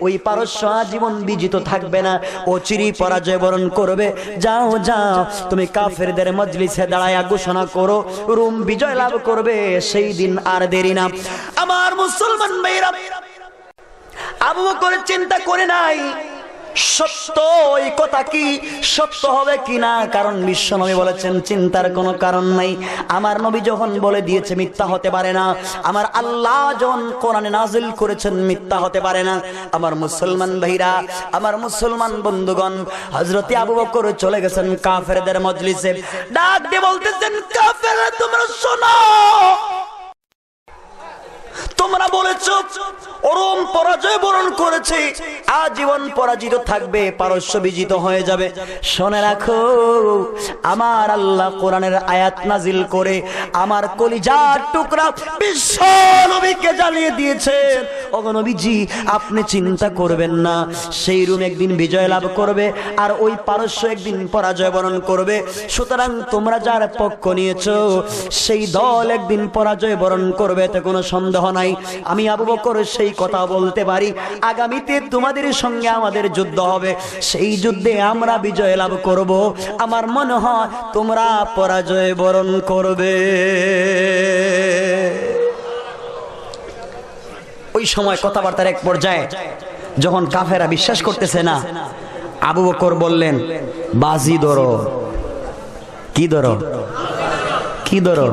Speaker 2: ওই পারস্য আজীবন বিজিত থাকবে না, ও চিরি পরাজয় বরণ করবে। যাও যাও, তুমি কাফেরদের মজলিসে দাঁড়ায়া ঘোষণা করো, রোম বিজয় লাভ করবে, সেই দিন আর দেরি না। আমার মুসলমান ভাইরা, আবু বকর চিন্তা করে নাই সত্য এই কথা কি সত্য হবে কিনা, কারণ বিশ্ব নবী বলেছেন চিন্তার কোনো কারণ নাই। আমার নবী যখন বলে দিয়েছে মিথ্যা হতে পারে না, আমার আল্লাহ যখন কোরআনে নাজিল করেছেন মিথ্যা হতে পারে না। আমার মুসলমান ভাইরা, আমার মুসলমান বন্ধুগণ, হযরতে আবু বকর চলে গেছেন কাফেরদের মজলিসে, ডাক দিয়ে বলতেছেন, কাফেররা তোমরা শোনো, তোমরা বলেছো রোম পরাজয় বরণ করেছে, আজীবন পরাজিত থাকবে, পারস্য বিজিত হয়ে যাবে। শুনে রাখো, আমার আল্লাহ কোরআনের আয়াত নাজিল করে আমার কলিজার টুকরা বিশ্ব নবীকে জানিয়ে দিয়েছেন, ওগো নবীজি, আপনি চিন্তা করবেন না, সেই রোম একদিন বিজয় লাভ করবে আর ওই পারস্য একদিন পরাজয় বরণ করবে। সুতরাং তোমরা যার পক্ষ নিয়েছো সেই দল একদিন পরাজয় বরণ করবে, এতে কোনো সন্দেহ নাই। আমি আবু বকর সেই কথা বলতে পারি, আগামীতে তোমাদের সঙ্গে আমাদের যুদ্ধ হবে, সেই যুদ্ধে আমরা বিজয় লাভ করব। আমার মনে হয় তোমরা পরাজয় বরণ করবে। ওই সময় কথাবার্তার এক পর্যায়ে যখন কাফেরা বিশ্বাস করতেছে না, আবু বকর বললেন, বাজি ধরো। কি ধরো? কি ধরো?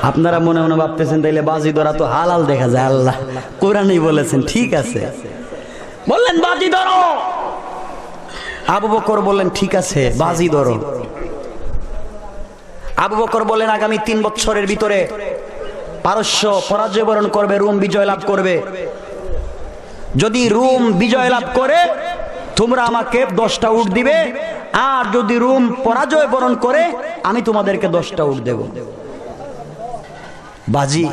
Speaker 2: আপনারা মনে মনে ভাবতেছেন তাইলে বাজি ধরা তো হালাল দেখা যায়, আল্লাহ কোরআনেই বলেছেন, ঠিক আছে, বললেন বাজি ধরো। আবু বকর বললেন, ঠিক আছে, বাজি ধরো। আবু বকর বললেন, আগামী 3 বছরের ভিতরে পারস্য পরাজয় বরণ করবে, রোম বিজয় লাভ করবে। যদি রোম বিজয় লাভ করে তোমরা আমাকে 10টা উট দিবে, আর যদি রোম পরাজয় বরণ করে আমি তোমাদেরকে 10টা উট দেব। বাজি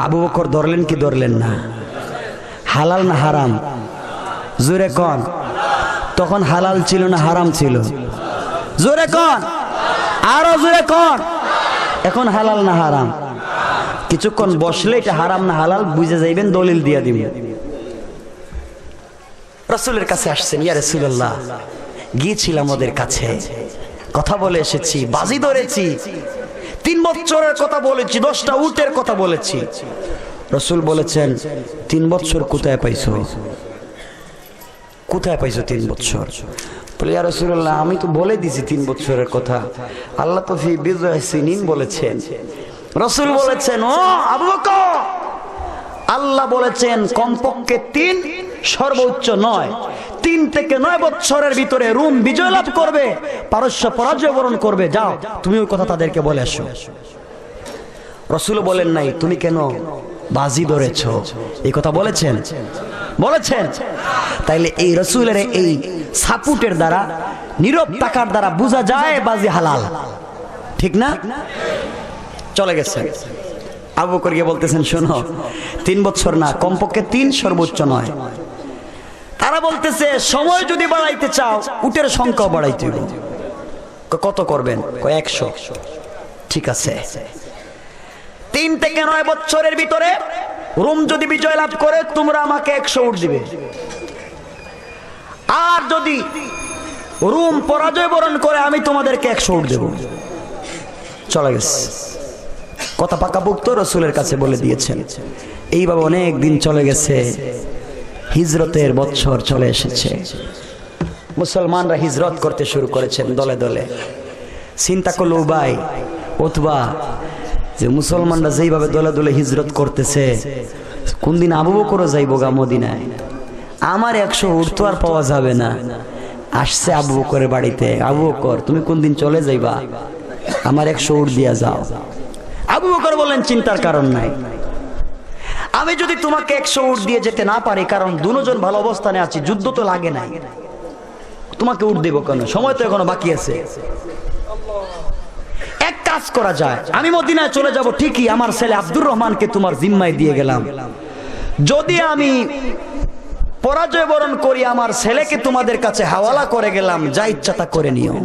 Speaker 2: আবু বকর ধরলেন কি ধরলেন না? হালাল না হারাম? জোরে কোন। তখন হালাল ছিল না হারাম ছিল? জোরে কোন, আরো জোরে কোন। এখন হালাল না হারাম? কিছুক্ষণ বসলে এটা হারাম না হালাল বুঝে যাইবেন, দলিল দিয়া দিবেন। রাসূলের কাছে আসছেন, ইয়া রাসূলুল্লাহ, গিয়েছিলাম ওদের কাছে, কথা বলে এসেছি, বাজি ধরেছি, 3 বছরের কথা বলেছি, 10টা উটের কথা বলেছি। রাসূল বলেছেন, 3 বছর কোথায় পাইছো? কোথায় পাইছো 3 বছর? বলে, ইয়া রাসূলুল্লাহ, আমি তো বলে দিছি 3 বছরের কথা, আল্লাহ তো ফি বিজয় সিনিন বলেছেন। রাসূল বলেছেন, ও আবু বকর, আল্লাহ বলেছেন কমপক্ষে 3, সর্বোচ্চ 9, 3 থেকে 9 বছরের ভিতরে রোম বিজয় লাভ করবে, পারস্য পরাজয় বরণ করবে। যাও তুমি ওই কথা তাদেরকে বলে আসো। রাসূল বলেন নাই, তুমি কেন বাজি ধরেছো? এই কথা বলেছেন? বলেছেন। তাইলে এই রাসূলের এই সাপোর্টের দ্বারা, নীরব টাকার দ্বারা বোঝা যায় বাজি হালাল, ঠিক না? চলে গেছে। আবু বকর গিয়ে বলতেছেন, শোনো, 3 বছর না, কমপক্ষে 3, সর্বোচ্চ 9। তারা বলতেছে, সময় যদি বাড়াইতে চাও উটের সংখ্যা বাড়াইতে হবে। কত করবেন? 100। ঠিক আছে, 3 থেকে 9 বছরের ভিতরে রোম যদি বিজয় লাভ করে তোমরা আমাকে 100 উট দিবে, আর যদি রোম পরাজয় বরণ করে আমি তোমাদেরকে 100 উট দেব। চলে গেছে, কথা পাকাপোক্ত রাসূলের কাছে বলে দিয়েছেন। এইভাবে অনেক দিন চলে গেছে, হিজরতের বছর চলে এসেছে, মুসলমানরা হিজরত করতে শুরু করেছেন দলে দলে। চিন্তা করলো উবাই, উতবা, যে মুসলমানরা যেইভাবে দলে দলে হিজরত করতেছে, কোন দিন আবু বকরও যাইবো গা মদিনায়, আমার 100 উট তো আর পাওয়া যাবে না। আসছে আবু বকরের বাড়িতে, আবু বকর তুমি কোন দিন চলে যাইবা, আমার 100 উট দিয়া যাও। আবু বকর বলেন চিন্তার কারণ নাই, আমি যদি তোমাকে 100 উট দিয়ে যেতে না পারি, কারণ দুজন ভালো অবস্থানে আছি, যুদ্ধ তো লাগে নাই, তোমাকে উট দেব কেন, সময় তো এখনো বাকি আছে। এক কাজ করা যায়, আমি মদিনায় চলে যাব ঠিকই, আমার ছেলে আব্দুর রহমানকে তোমার জিম্মায় দিয়ে গেলাম, যদি আমি পরাজয় বরণ করি, আমার ছেলেকে তোমাদের কাছে হাওয়ালা করে গেলাম, যা ইচ্ছা তা করে নিও।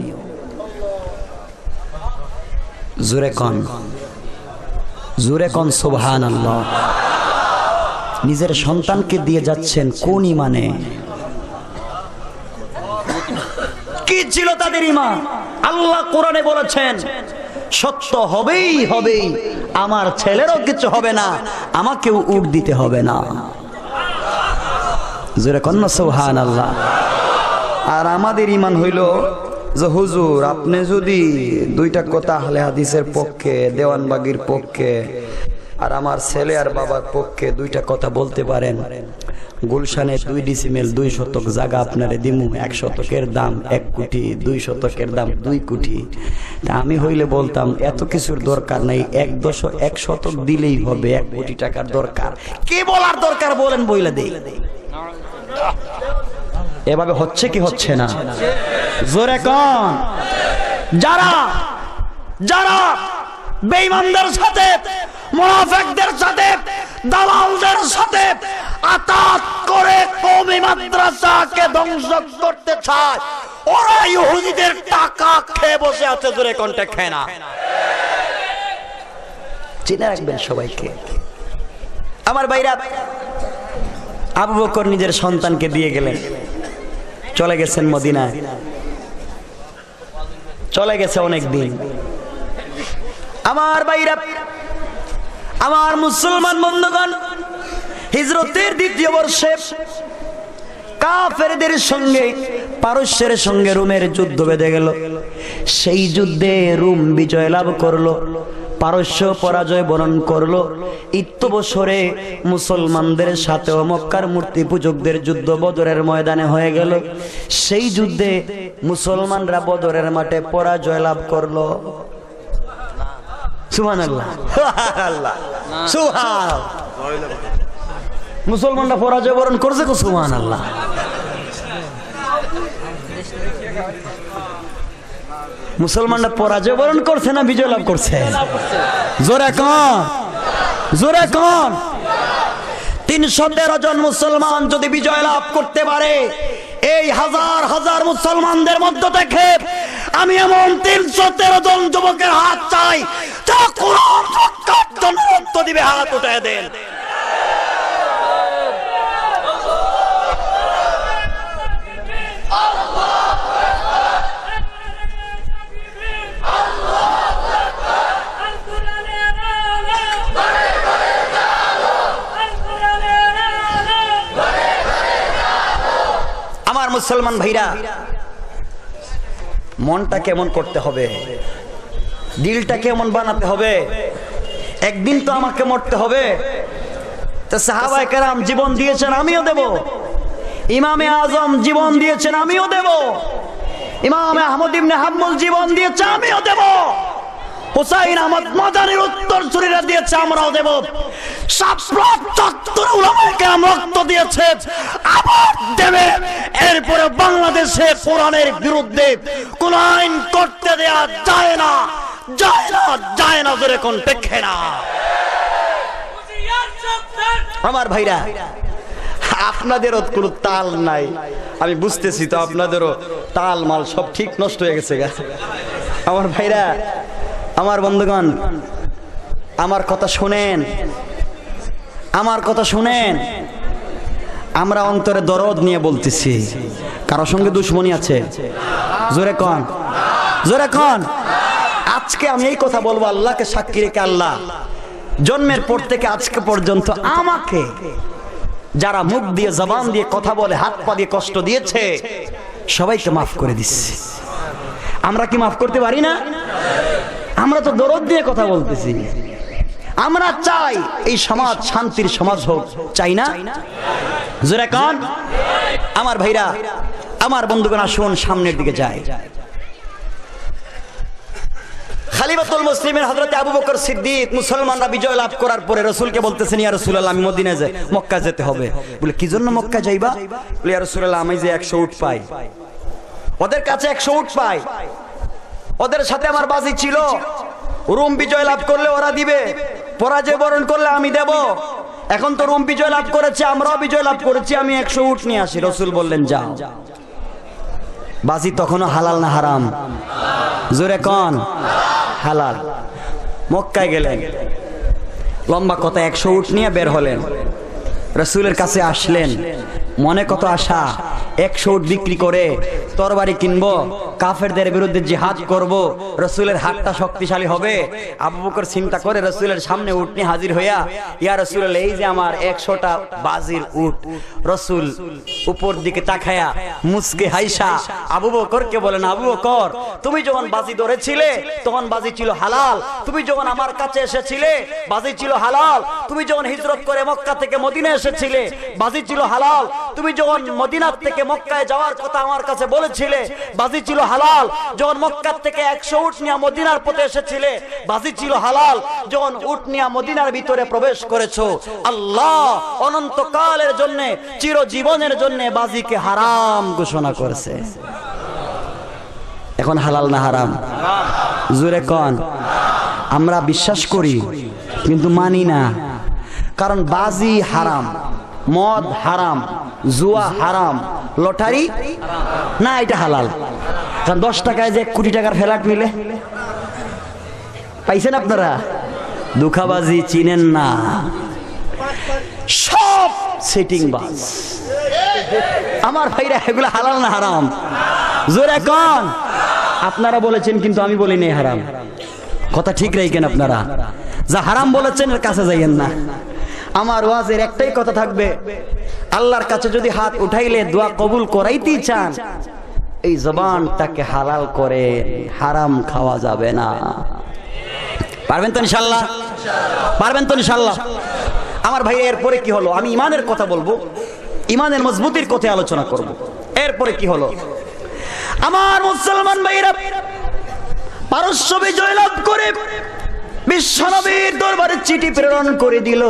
Speaker 2: জোরে কন সুবহানাল্লাহ। নিজের সন্তানকে দিয়ে যাচ্ছেন কোন ঈমানে? কি ছিল তাদের ঈমান? আল্লাহ কোরআনে বলেছেন সত্য হবেই হবেই, আমার ছেলেরও কিছু হবে না, আমাকেও উট দিতে হবে না। জোরে কন সুবহানাল্লাহ। আর আমাদের ঈমান হইল যে হুজুর আপনি যদি 2টা কথা আহলে হাদিসের পক্ষে, দেওয়ানবাগির পক্ষে, আর আমার ছেলে আর বাবার পক্ষে 2টা কথা বলতে পারেন, গুলশানে 2 ডিসিমেল 2 শতক জায়গা আপনারে দিমু, 1 শতকের দাম 1 কোটি, 2 শতকের দাম 2 কোটি। তা আমি হইলে বলতাম এত কিছুর দরকার নাই, 1 শতক দিলেই হবে, 1 কোটি টাকার দরকার, কি বলার দরকার বলেন, বইলা দেই। এভাবে হচ্ছে কি হচ্ছে না? জোরে কোন। যারা যারা বেঈমানদের সাথে, মুনাফিকদের সাথে, দালালদের সাথে আতাত করে কওমি মাদ্রাসাকে ধ্বংস করতে চায়, ওরা ইহুদিদের টাকা খেয়ে বসে আছে। জোরে কোনটা খায় না? চিনে রাখবেন সবাইকে। আমার ভাইরা, আবু বকর নিজের সন্তানকে দিয়ে গেলেন, চলে গেছেন মদিনায়, চলে গেছে অনেক দিন। আমার ভাইরা, আমার মুসলমান বন্ধুগণ, হিজরতের 2য় বর্ষে কাফেরদের সঙ্গে, পারস্যের সঙ্গে রোমের যুদ্ধ বেঁধে গেল। সেই যুদ্ধে রোম বিজয় লাভ করলো, পারস্য পরাজয় বরণ করলো। বছরে মুসলমানদের সাথে মক্কার মূর্তি পূজকদের যুদ্ধ বদরের ময়দানে হয়ে গেল। সেই যুদ্ধে মুসলমানরা বদরের মাঠে পরাজয় লাভ করলো। সুবহানাল্লাহ, আল্লাহ সুবহান। মুসলমানরা পরাজয় বরণ করছে, সুবহানাল্লাহ। মুসলমানরা পরাজয় বরণ করছে না বিজয় লাভ করছে? জোরে কোন, জোরে কোন। 313 জন মুসলমান যদি বিজয় লাভ করতে পারে, এই হাজার হাজার মুসলমানদের মধ্য থেকে আমি এমন 313 জন যুবকের হাত চাই যা কোরআন রক্ষার জন্য রক্ত দিবে। হাত উঠায় দেন। আমার মুসলমান ভাইরা, মনটা কেমন করতে হবে, দিলটা কেমন বানাতে হবে। একদিন তো আমাকে মরতে হবে। তো সাহাবায়ে কেরাম জীবন দিয়েছেন, আমিও দেব। ইমামে আজম জীবন দিয়েছেন, আমিও দেব। ইমাম আহমদ ইবনে হাম্বল জীবন দিয়েছে, আমিও দেব। হুসাইন আহমদ মাদানির উত্তরসূরিরা দিয়েছে, আমরাও দেব। ৭৭ উলামায়ে কেরাম রক্ত দিয়েছে, আবার দেবে। এরপরে বাংলাদেশে কোরআনের বিরুদ্ধে কোন আইন করতে দেয়া যায় না, যায় না, যায় না। জোরে কোন টেকে না? আমার ভাইরা, আপনাদেরও কোনো তাল নাই, আমি বুঝতেছি তো, আপনাদেরও তাল মাল সব ঠিক নষ্ট হয়ে গেছে। আমার ভাইরা, আমার বন্ধুগণ, আমার কথা শুনেন, আমার কথা শুনেন। আমরা অন্তরে দরদ নিয়ে বলতেছি, কারো সঙ্গে দুশ্মনী আছে? জোরে কোন, জোরে কোন। আজকে আমি এই কথা বলবো আল্লাহকে সাক্ষী রেখে, আল্লাহ জন্মের পর থেকে আজকে পর্যন্ত আমাকে যারা মুখ দিয়ে, জবান দিয়ে কথা বলে, হাত পা দিয়ে কষ্ট দিয়েছে, সবাইকে মাফ করে দিচ্ছি। আমরা কি মাফ করতে পারি না? আমরা তো দরদ দিয়ে কথা বলতেছি। আমরা চাই এই সমাজ শান্তির সমাজ হোক, চাই না? জোরে কান আমার ভাইরা, আমার বন্ধুগণ, আসুন সামনের দিকে যাই। খলিফাতুল মুসলিমিন হযরত আবু বকর সিদ্দিক মুসলমানরা বিজয় লাভ করার পরে রাসূলকে বলতেছেন, ইয়া রাসূলুল্লাহ, আমি মদিনায় যাই, মক্কা যেতে হবে। বলে কি জন্য মক্কা যাইবা? বলে ইয়া রাসূলুল্লাহ, আমি যে 100 উট পাই, ওদের কাছে 100 উট পাই, ওদের সাথে আমার বাজি ছিল, রোম বিজয় লাভ করলে ওরা দিবে, পরাজয় বরণ করলে আমি দেব। এখন তো রোম বিজয় লাভ করেছে, আমরাও বিজয় লাভ করেছি, আমি 100 উট নিয়ে আসি। রাসূল বললেন, যাও। বাজি তখনও হালাল না হারাম? জোরে কোন? হালাল। মক্কায় গেলেন, লম্বা কথা 100 উট নিয়ে বের হলেন, রাসূলের কাছে আসলেন, মনে কত আশা, 100 উট বিক্রি করে তরবারি কিনবো, কাফেরদের বিরুদ্ধে জিহাদ করব, রাসূলের হাতটা শক্তিশালী হবে। আবু বকর চিন্তা করে রাসূলের সামনে উট নিয়ে হাজির হইয়া, ইয়া রাসূলুল্লাহ, এই যে আমার 100টা বাজির উট। রাসূল উপর দিকে তাকায়া মুস্কে হাইসা আবু বকরকে বলেন, আবু বকর, তুমি যখন বাজি ধরেছিলে তখন বাজি ছিল হালাল, তুমি যখন আমার কাছে এসেছিলে বাজি ছিল হালাল, তুমি যখন হিজরত করে মক্কা থেকে মদিনা এসেছিলে বাজি ছিল হালাল, তুমি যখন মদিনা থেকে মক্কায় যাওয়ার কথা আমার কাছে বলেছিলে বাজি ছিল হালাল, যখন মক্কা থেকে 100 উট নিয়ে মদিনার পথে এসেছিলে বাজি ছিল হালাল, যখন উট নিয়ে মদিনার ভিতরে প্রবেশ করেছো, আল্লাহ অনন্তকালের জন্য, চিরজীবনের জন্য বাজিকে হারাম ঘোষণা করেছে। এখন হালাল না হারাম? জোরে কোন? আমরা বিশ্বাস করি কিন্তু মানি না, কারণ বাজি হারাম, মদ হারাম, জুয়া হারাম, লটারি না, এটা হালাল। কারণ 10 টাকায় যে 1 কোটি টাকার ফ্ল্যাট মিলে, পাইছেন আপনারা? দুখাবাজি চিনেন না, সব সেটিং বাজ। আমার ভাইরা, এগুলো হালাল না হারাম? জোরে কোন? আপনারা বলেছেন কিন্তু আমি বলি নাই হারাম। কথা ঠিক রাখেন আপনারা, যা হারাম বলেছেন এর কাছে যাইয়েন না। আমার ওয়াজের একটাই কথা থাকবে, আল্লাহর কাছে যদি হাত উঠাইলে দোয়া কবুল করাইতেই চান, এই জবানটাকে হালাল করে, হারাম খাওয়া যাবে না। পারবেন তো ইনশাআল্লাহ? পারবেন তো ইনশাআল্লাহ? আমার ভাই, এরপরে কি হলো? আমি ইমানের কথা বলবো, ইমানের মজবুতির কথা আলোচনা করব। এরপরে কি হলো? আমার মুসলমান ভাইরা, পারস্য বিজয় লাভ করে বিশ্বনবীর দরবারে চিঠি প্রেরণ করে দিল,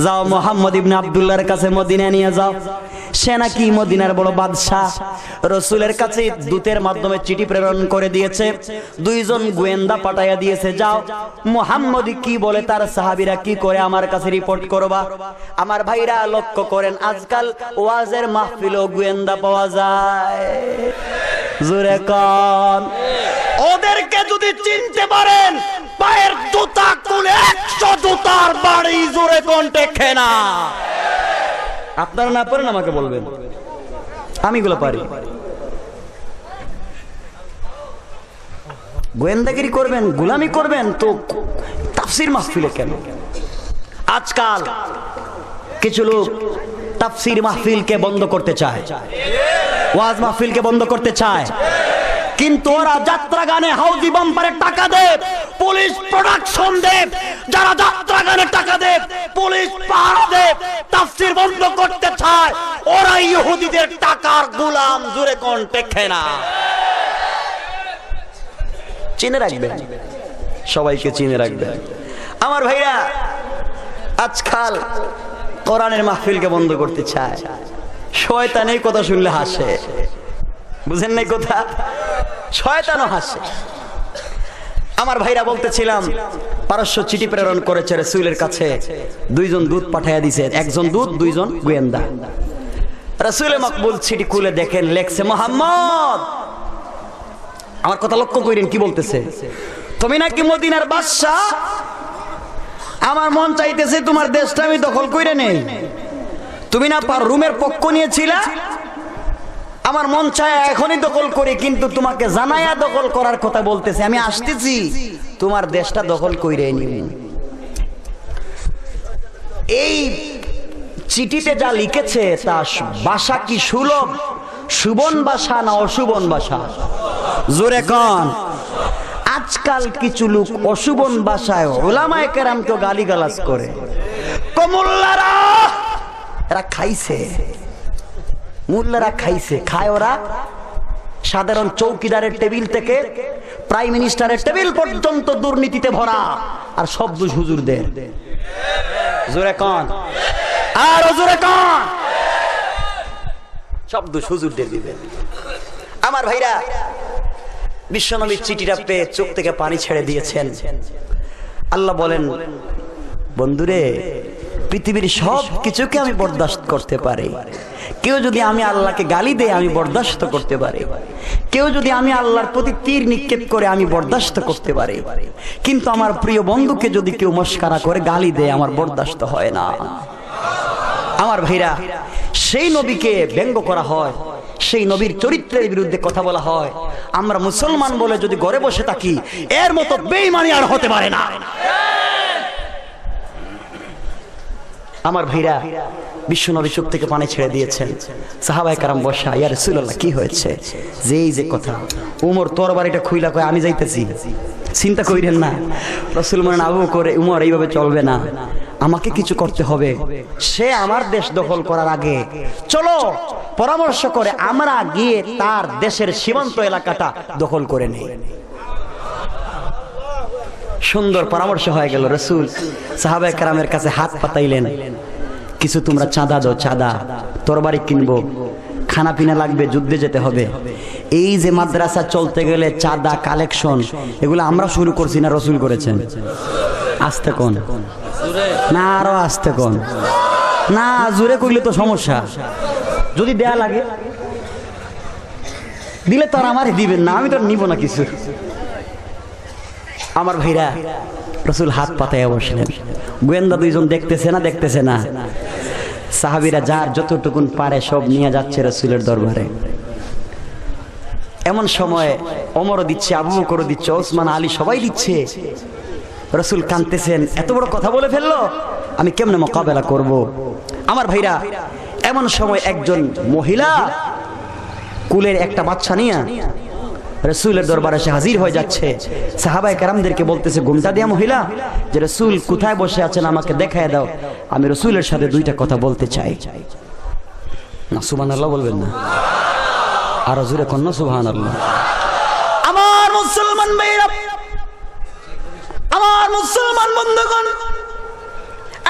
Speaker 2: যাও মুহাম্মদ ইবনে আব্দুল্লাহর কাছে মদিনা নিয়ে যাও, সে নাকি মদিনার বড় বাদশাহ। রাসূলের কাছে দূতের মাধ্যমে চিঠি প্রেরণ করে দিয়েছে, 2 জন গোয়েন্দা পাঠাইয়া দিয়েছে, যাও মুহাম্মদ কি বলে তার সাহাবীরা কি করে আমার কাছে রিপোর্ট করবা। আমার ভাইরা লক্ষ্য করেন, আজকাল ওয়াজের মাহফিলও গোয়েন্দা পাওয়া যায়। জোরে কোন? ওদেরকে যদি চিনতে পারেন, পায়ের জুতা খুলে 100 জুতার বাড়ি। জোরে কোন? টেকে না? আপনারা না পারেন আমাকে বলবেন, আমি এগুলো পারি। গোয়েন্দাগিরি করবেন, গোলামি করবেন তো তাফসীর মাহফিলে কেন? আজকাল কিছু লোক তাফসীর মাহফিলকে বন্ধ করতে চায়, ওয়াজ মাহফিলকে বন্ধ করতে চায়, কিন্তু ওরা যাত্রা গানে হাউজি বাম্পারে টাকা দেয়, পুলিশ প্রোডাকশন দেয়, যারা যাত্রা গানে টাকা দেয়, পুলিশ পাহারা দেয়, তাফসীর বন্ধ করতে চায়, ওরা ইহুদিদের টাকার গোলাম। জোরে কোন? টেকে না? চিনে রাখবেন, সবাইকে চিনে রাখবেন। আমার ভাইরা, আজকাল কোরআনের মাহফিলকে বন্ধ করতে চায়, শয়তান এই কথা শুনলে হাসে। বুঝেন নাই কথা? শয়তানও হাসে। আমার ভাইরা বলতেছিলাম, পারস্য চিঠি প্রেরণ করেছে রাসূলের কাছে, 2 জন দূত পাঠাইয়া দিয়েছে, 1 জন দূত, 2 জন গোয়েন্দা। রাসূলে মকবুল চিঠি খুলে দেখেন, লেখছে, মুহাম্মদ, আমার কথা লক্ষ্য করেন কি বলতেছে, তুমি নাকি মদিনার বাদশা, আমার মন চাইতেছে তোমার দেশটা আমি দখল করে নেই। তুমি না রুমের পক্ষ নিয়েছিলা, আমার মন চায় এখনই দখল করি, কিন্তু তোমাকে জানাইয়া দখল করার কথা বলতেছে, আমি আসতেছি তোমার দেশটা দখল কইরে নিব। এই চিঠিতে যা লিখেছে তা ভাষা কি সুলভ, শুভন ভাষা না অশুভন ভাষা? জোরে কোন? আজকাল কিছু লোক অশুভন ভাষায় উলামায়ে কেরামকে গালিগালাজ করে। কমুল্লারা এরা খাইছে, মুল্লারা খাইছে, খায় ওরা সাধারণ চৌকিদারের টেবিল থেকে প্রাইম মিনিস্টারের টেবিল পর্যন্ত দুর্নীতিতে ভরা, আর সব দোষ হুজুরদের। জোরে কোন, আর জোরে কোন, সব দোষ হুজুরদের দিবেন। আমার ভাইরা, বিশ্বনবীর চিঠিটা পেয়ে চোখ থেকে পানি ছেড়ে দিয়েছেন। আল্লাহ বলেন, বন্ধুরে, পৃথিবীর সব কিছুকে আমি বরদাস্ত করতে পারি। কেউ যদি আমি আল্লাহকে গালি দেয় আমি বরদাস্ত করতে পারি, কেউ যদি আমি আল্লাহর প্রতি তীর নিক্ষেপ করে আমি বরদাস্ত করতে পারি, কিন্তু আমার প্রিয় বন্ধুকে যদি কেউ মস্কারা করে গালি দেয় আমার বরদাস্ত হয় না। আমার ভাইরা, সেই নবীকে ব্যঙ্গ করা হয়, সেই নবীর চরিত্রের বিরুদ্ধে কথা বলা হয়। আমরা মুসলমান বলে যদি ঘরে বসে থাকি, এর মতো বেঈমানি আর হতে পারে না। আমার ভাইরা, বিশ্বনবী চোখ থেকে পানি ছেড়ে দিয়েছেন। সাহাবায়ে কেরাম বসা, ইয়া রাসূলুল্লাহ কি হয়েছে? যেই যে কথা, উমর তরবারিটা খুইলা কয় আমি যাইতেছি। চিন্তা কইরেন না, রাসূল বলেন আবু বকর উমর এইভাবে চলবে না, আমাকে কিছু করতে হবে। সে আমার দেশ দখল করার আগে চলো পরামর্শ করে আমরা গিয়ে তার দেশের সীমান্ত এলাকাটা দখল করে নেই। সুন্দর পরামর্শ হয়ে গেল। রাসূল সাহাবায়ে কেরামের কাছে হাত পাতাইলেন, কিছু তোমরা চাঁদা দাও, চাঁদা, তরবারি কিনবো, খানা পিনা লাগবে, যুদ্ধে যেতে হবে। এই যে মাদ্রাসা চলতে গেলে চাঁদা কালেকশন, এগুলো আমরা শুরু করছি না রাসূল করেছেন? আস্তে কোন না, আরো আস্তে কোন না, জোরে কইলে তো সমস্যা। যদি দেয়া লাগে দিলে তো আর আমারে দিবেন না, আমি তো নিব না কিছু। আমার ভাইরা, রাসূল হাত পাতায় বসলেন। গোয়েন্দা দুইজন দেখতেছে না, দেখতেছে না। সাহাবীরা যার যতটুকুন পারে সব নিয়ে যাচ্ছে রাসূলের দরবারে। এমন সময় ওমরও দিচ্ছে, আবু বকরও দিচ্ছে, ওসমান, আলী সবাই দিচ্ছে। রাসূল কাঁদতেছেন, এত বড় কথা বলে ফেললো, আমি কেমনে মোকাবেলা করব? আমার ভাইরা, এমন সময় একজন মহিলা কুলের একটা বাচ্চা নিয়ে রাসূলের দরবারে এসে হাজির হয়ে যাচ্ছে। সাহাবায়ে কেরামদেরকে বলতেছে, ঘুমটা দিয়া মহিলা, যে রাসূল কোথায় বসে আছেন আমাকে দেখায় দাও, আমি রাসূলের সাথে দুইটা কথা বলতে চাই। না সুবহানাল্লাহ বলবেন না, আরো জোরে কোন না সুবহানাল্লাহ। আমার মুসলমান ভাইরা, আমার মুসলমান বন্ধুগণ,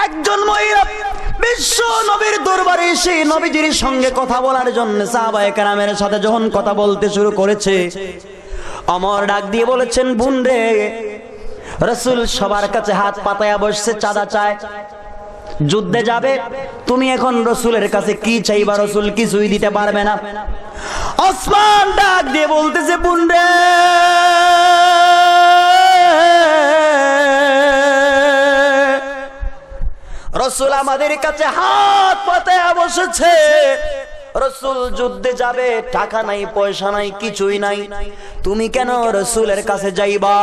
Speaker 2: একজন মহিলা বিশ্ব নবীর দরবারে এসে নবীজির সঙ্গে কথা বলার জন্য সাহাবায়ে কেরামের সাথে যখন কথা বলতে শুরু করেছে, ওমর ডাক দিয়ে বলেছেন, বোন রে, রাসূল সবার কাছে হাত পাতায়া বসছে, চাঁদা চায়, যুদ্ধে যাবে, তুমি এখন রাসূলের কাছে কি চাইবা? রাসূল কিছুই দিতে পারবে না। ওসমান ডাক দিয়ে বলতেছে, বোন রে, রাসূল আমাদের কাছে হাত পাতায়া বসেছে, রাসূল যুদ্ধে যাবে, টাকা নাই, পয়সা নাই, কিছুই নাই, তুমি কেন রাসূলের কাছে যাইবা?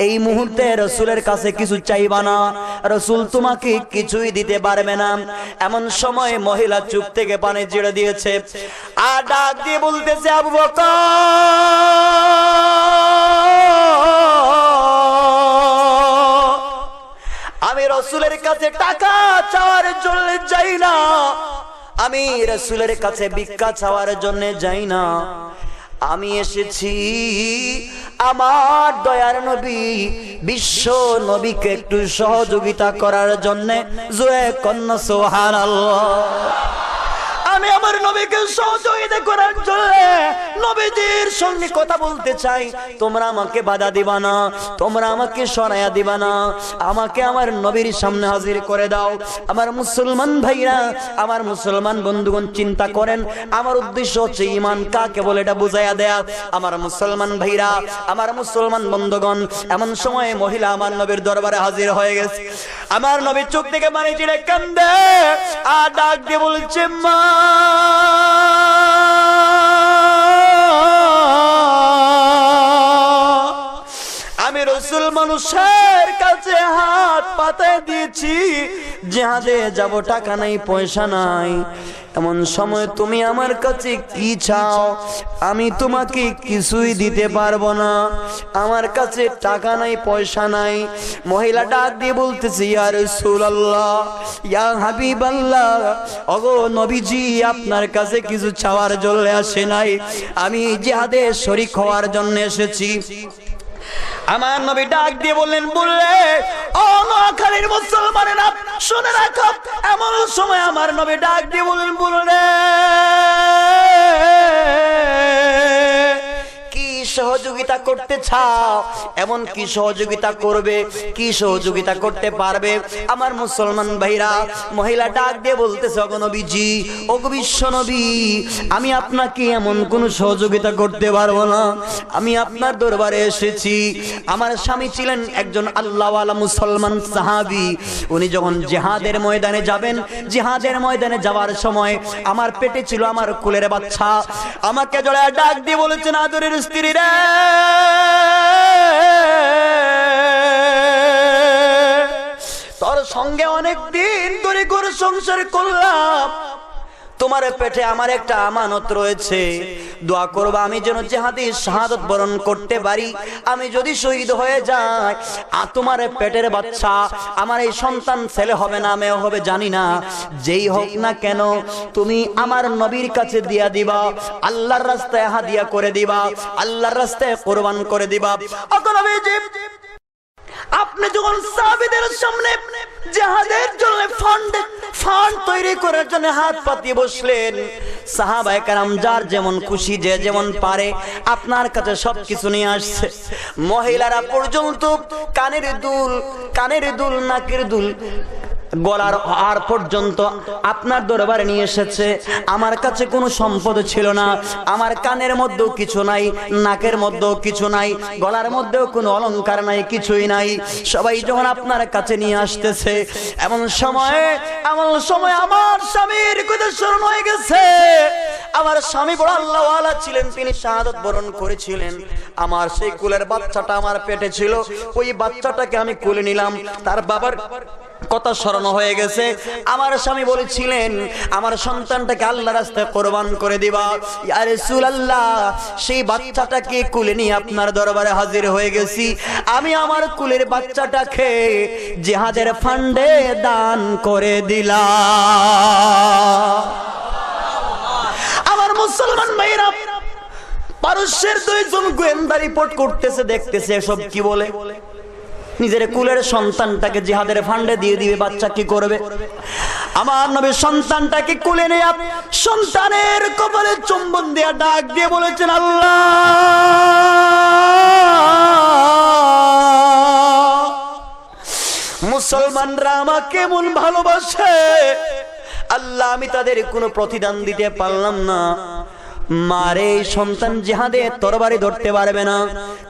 Speaker 2: এই মুহূর্তে রাসূলের কাছে কিছু চাইবা না, রাসূল তোমাকে কিছুই দিতে পারবে না। এমন সময় মহিলা চুপ থেকে পানি ছেড়ে দিয়েছে, আর ডাক দিয়ে বলতেছে, আবু বকর, আমি রাসূলের কাছে টাকা চাওয়ার জন্য যাই না, আমি রাসূলের কাছে ভিক্ষা চাওয়ার জন্য যাই না, আমি এসেছি আমার দয়ার নবী বিশ্ব নবীকে একটু সহযোগিতা করার জন্য। জোরে কন্না সুবহানাল্লাহ। আমি আমার নবীকে সহযোগিতা করার জন্য নবীজির সঙ্গে কথা বলতে চাই, তোমরা আমাকে বাধা দিবা না, তোমরা আমাকে সরাইয়া দিবা না, আমাকে আমার নবীর সামনে হাজির করে দাও। আমার মুসলমান ভাইরা, আমার মুসলমান বন্ধুগণ, চিন্তা করেন, আমার উদ্দেশ্য হচ্ছে ঈমান কাকে বলে এটা বুঝাইয়া দেয়া। আমার মুসলমান ভাইরা, আমার মুসলমান বন্ধুগণ, এমন সময় মহিলা আমার নবীর দরবারে হাজির হয়ে গেছে। আমার নবীর চোখ থেকে পানি ছেড়ে কান্দে, আর ডাক দিয়ে বলছে, মা, আমি রাসূল মানুষের কাছ কাছে হাত পাতায় দিয়েছি, জিহাদে যাব, টাকা নাই পয়সা নাই। এমন সময় তুমি আমার কাছে কি চাও? আমি তোমাকে কিছুই দিতে পারবো না, আমার কাছে টাকা নাই পয়সা নাই। মহিলা ডাক দিয়ে বলতেছে, ইয়া রাসূলুল্লাহ, ইয়া হাবিবাল্লাহ, ওগো নবীজি, আপনার কাছে কিছু চাওয়ার জন্য আসে নাই, আমি জিহাদে শরীক হওয়ার জন্য এসেছি। আমার নবী ডাক দিয়ে বললেন, বললে ও নোয়াখালীর মুসলমানেরা শুনে রাখো। এমন সময় আমার নবী ডাক দিয়ে বললেন, বললে কি সহযোগিতা করতে চাও? এমন কি সহযোগিতা করবে, কি সহযোগিতা করতে পারবে? আমার মুসলমান ভাইরা, মহিলা ডাক দিয়ে বলতেছে, ওগো নবীজি, ওগো বিশ্ব নবী, আমি আপনাকে এমন কোন সহযোগিতা করতে পারবো না। আমি আপনার দরবারে এসেছি, আমার স্বামী ছিলেন একজন আল্লাহওয়ালা মুসলমান সাহাবী। উনি যখন জিহাদের ময়দানে যাবেন, জিহাদের ময়দানে যাওয়ার সময় আমার পেটে ছিল আমার কোলের বাচ্চা। আমাকে জড়ায় ডাক দিয়ে বলেছেন, আদরের স্ত্রী রে, তোর সঙ্গে অনেক দিন ধরে করে সংসার করলাম, তোমার পেটে আমার একটা আমানত রয়েছে, দোয়া করবা আমি যেন জিহাদে শাহাদাত বরণ করতে পারি। আমি যদি শহীদ হয়ে যাই, তোমার পেটের বাচ্চা, আমার এই সন্তান ছেলে হবে না মেয়ে হবে জানি না, যেই হোক না কেন, তুমি আমার নবীর কাছে দিয়া দিবা, আল্লাহর রাস্তায় হাদিয়া করে দিবা, আল্লাহর রাস্তায় কোরবান করে দিবা। ওগো নবীজি, আপনি যখন সাহাবীদের সামনে জিহাদের জন্য ফান্ড তৈরি করার জন্য হাত পাতিয়ে বসলেন, সাহাবায়ে কেরাম যার যেমন খুশি, যে যেমন পারে আপনার কাছে সবকিছু নিয়ে আসছে। মহিলারা পর্যন্ত কানের দুল, নাকের দুল, গলার হার পর্যন্ত আপনার দরবারে নিয়ে এসেছে। আমার কাছে কোনো সম্পদ ছিল না, আমার কানের মধ্যেও কিছু নাই, নাকের মধ্যেও কিছু নাই, গলার মধ্যেও কোনো অলংকার নাই, কিছুই নাই। সবাই যখন আপনার কাছে নিয়ে আসতেছে, এমন সময় আমার স্বামীর কথা স্মরণ হয়ে গেছে। আমার স্বামী বড় আল্লাহওয়ালা ছিলেন, তিনি শাহাদাত বরণ করেছিলেন। আমার সেই কুলের বাচ্চাটা আমার পেটে ছিল, ওই বাচ্চাটাকে আমি কোলে নিলাম, তার বাবার কথা স্মরণ হয়ে গেছে। আমার স্বামী বলেছিলেন, আমার সন্তানটাকে আল্লাহর রাস্তায় কোরবান করে দিবা। ইয়া রাসূলুল্লাহ, সেই বাচ্চাটাকে কোলে নিয়ে আপনার দরবারে হাজির হয়ে গেছি। আমি আমার কুলের বাচ্চাটাকে জিহাদের ফান্ডে দান করে দিলাম। আমার মুসলমান ভাইরা, পারস্যের দুইজন গোয়েন্দা রিপোর্ট করতেছে, দেখতেছে এসব কি বলে। নিজের কুলের সন্তানটাকে জিহাদের ফান্ডে দিয়ে দিবে, বাচ্চা কি করবে? আমার নবী সন্তানটাকে কুলে নিয়ে সন্তানের কপালে চুম্বন দিয়ে ডাক দিয়ে বলেছেন, আল্লাহ, মুসলমানরা আমাকে এমন ভালোবাসে, আল্লাহ, আমি তাদের কোনো প্রতিদান দিতে পারলাম না। মারে সন্তান জিহাদে তরবারি ধরতে পারবে না,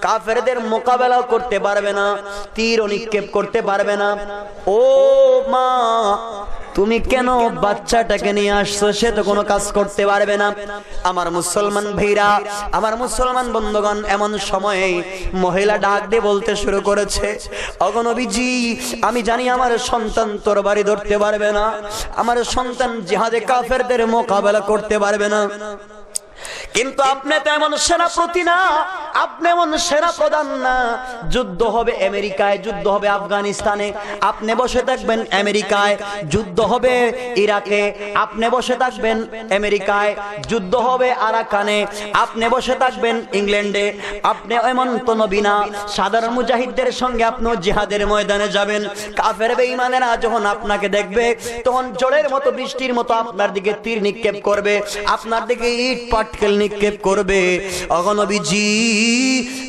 Speaker 2: কাফেরদের মোকাবেলা করতে পারবে না, তীর নিক্ষেপ করতে পারবে না। ও মা, তুমি কেন বাচ্চাটাকে নিয়ে আসছো? সে তো কোনো কাজ করতে পারবে না। আমার মুসলমান ভাইরা, আমার মুসলমান বন্ধুগণ, এমন সময়ে মহিলা ডাক দিয়ে বলতে শুরু করেছে, ওগো নবীজি, আমি জানি আমার সন্তান তরবারি ধরতে পারবে না, আমার সন্তান জিহাদে কাফেরদের মোকাবেলা করতে পারবে না, কিন্তু আপনি তো এমন সেনাপতি না, আপনি এমন সেনা প্রধান না। যুদ্ধ হবে আমেরিকায়, যুদ্ধ হবে আফগানিস্তানে, আপনি বসে থাকবেন আমেরিকায়। যুদ্ধ হবে ইরাকে, আপনি বসে থাকবেন আমেরিকায়। যুদ্ধ হবে আরাকানে, আপনি বসে থাকবেন ইংল্যান্ডে। আপনি এমন তো নবী না, সাধারণ মুজাহিদদের সঙ্গে আপনিও জিহাদের ময়দানে যাবেন। কাফের বেঈমানেরা যখন আপনাকে দেখবে, তখন জলের মতো, বৃষ্টির মতো আপনার দিকে তীর নিক্ষেপ করবে, আপনার দিকে ইট পাটকেল নিক্ষেপ করবে। ওগো নবীজি,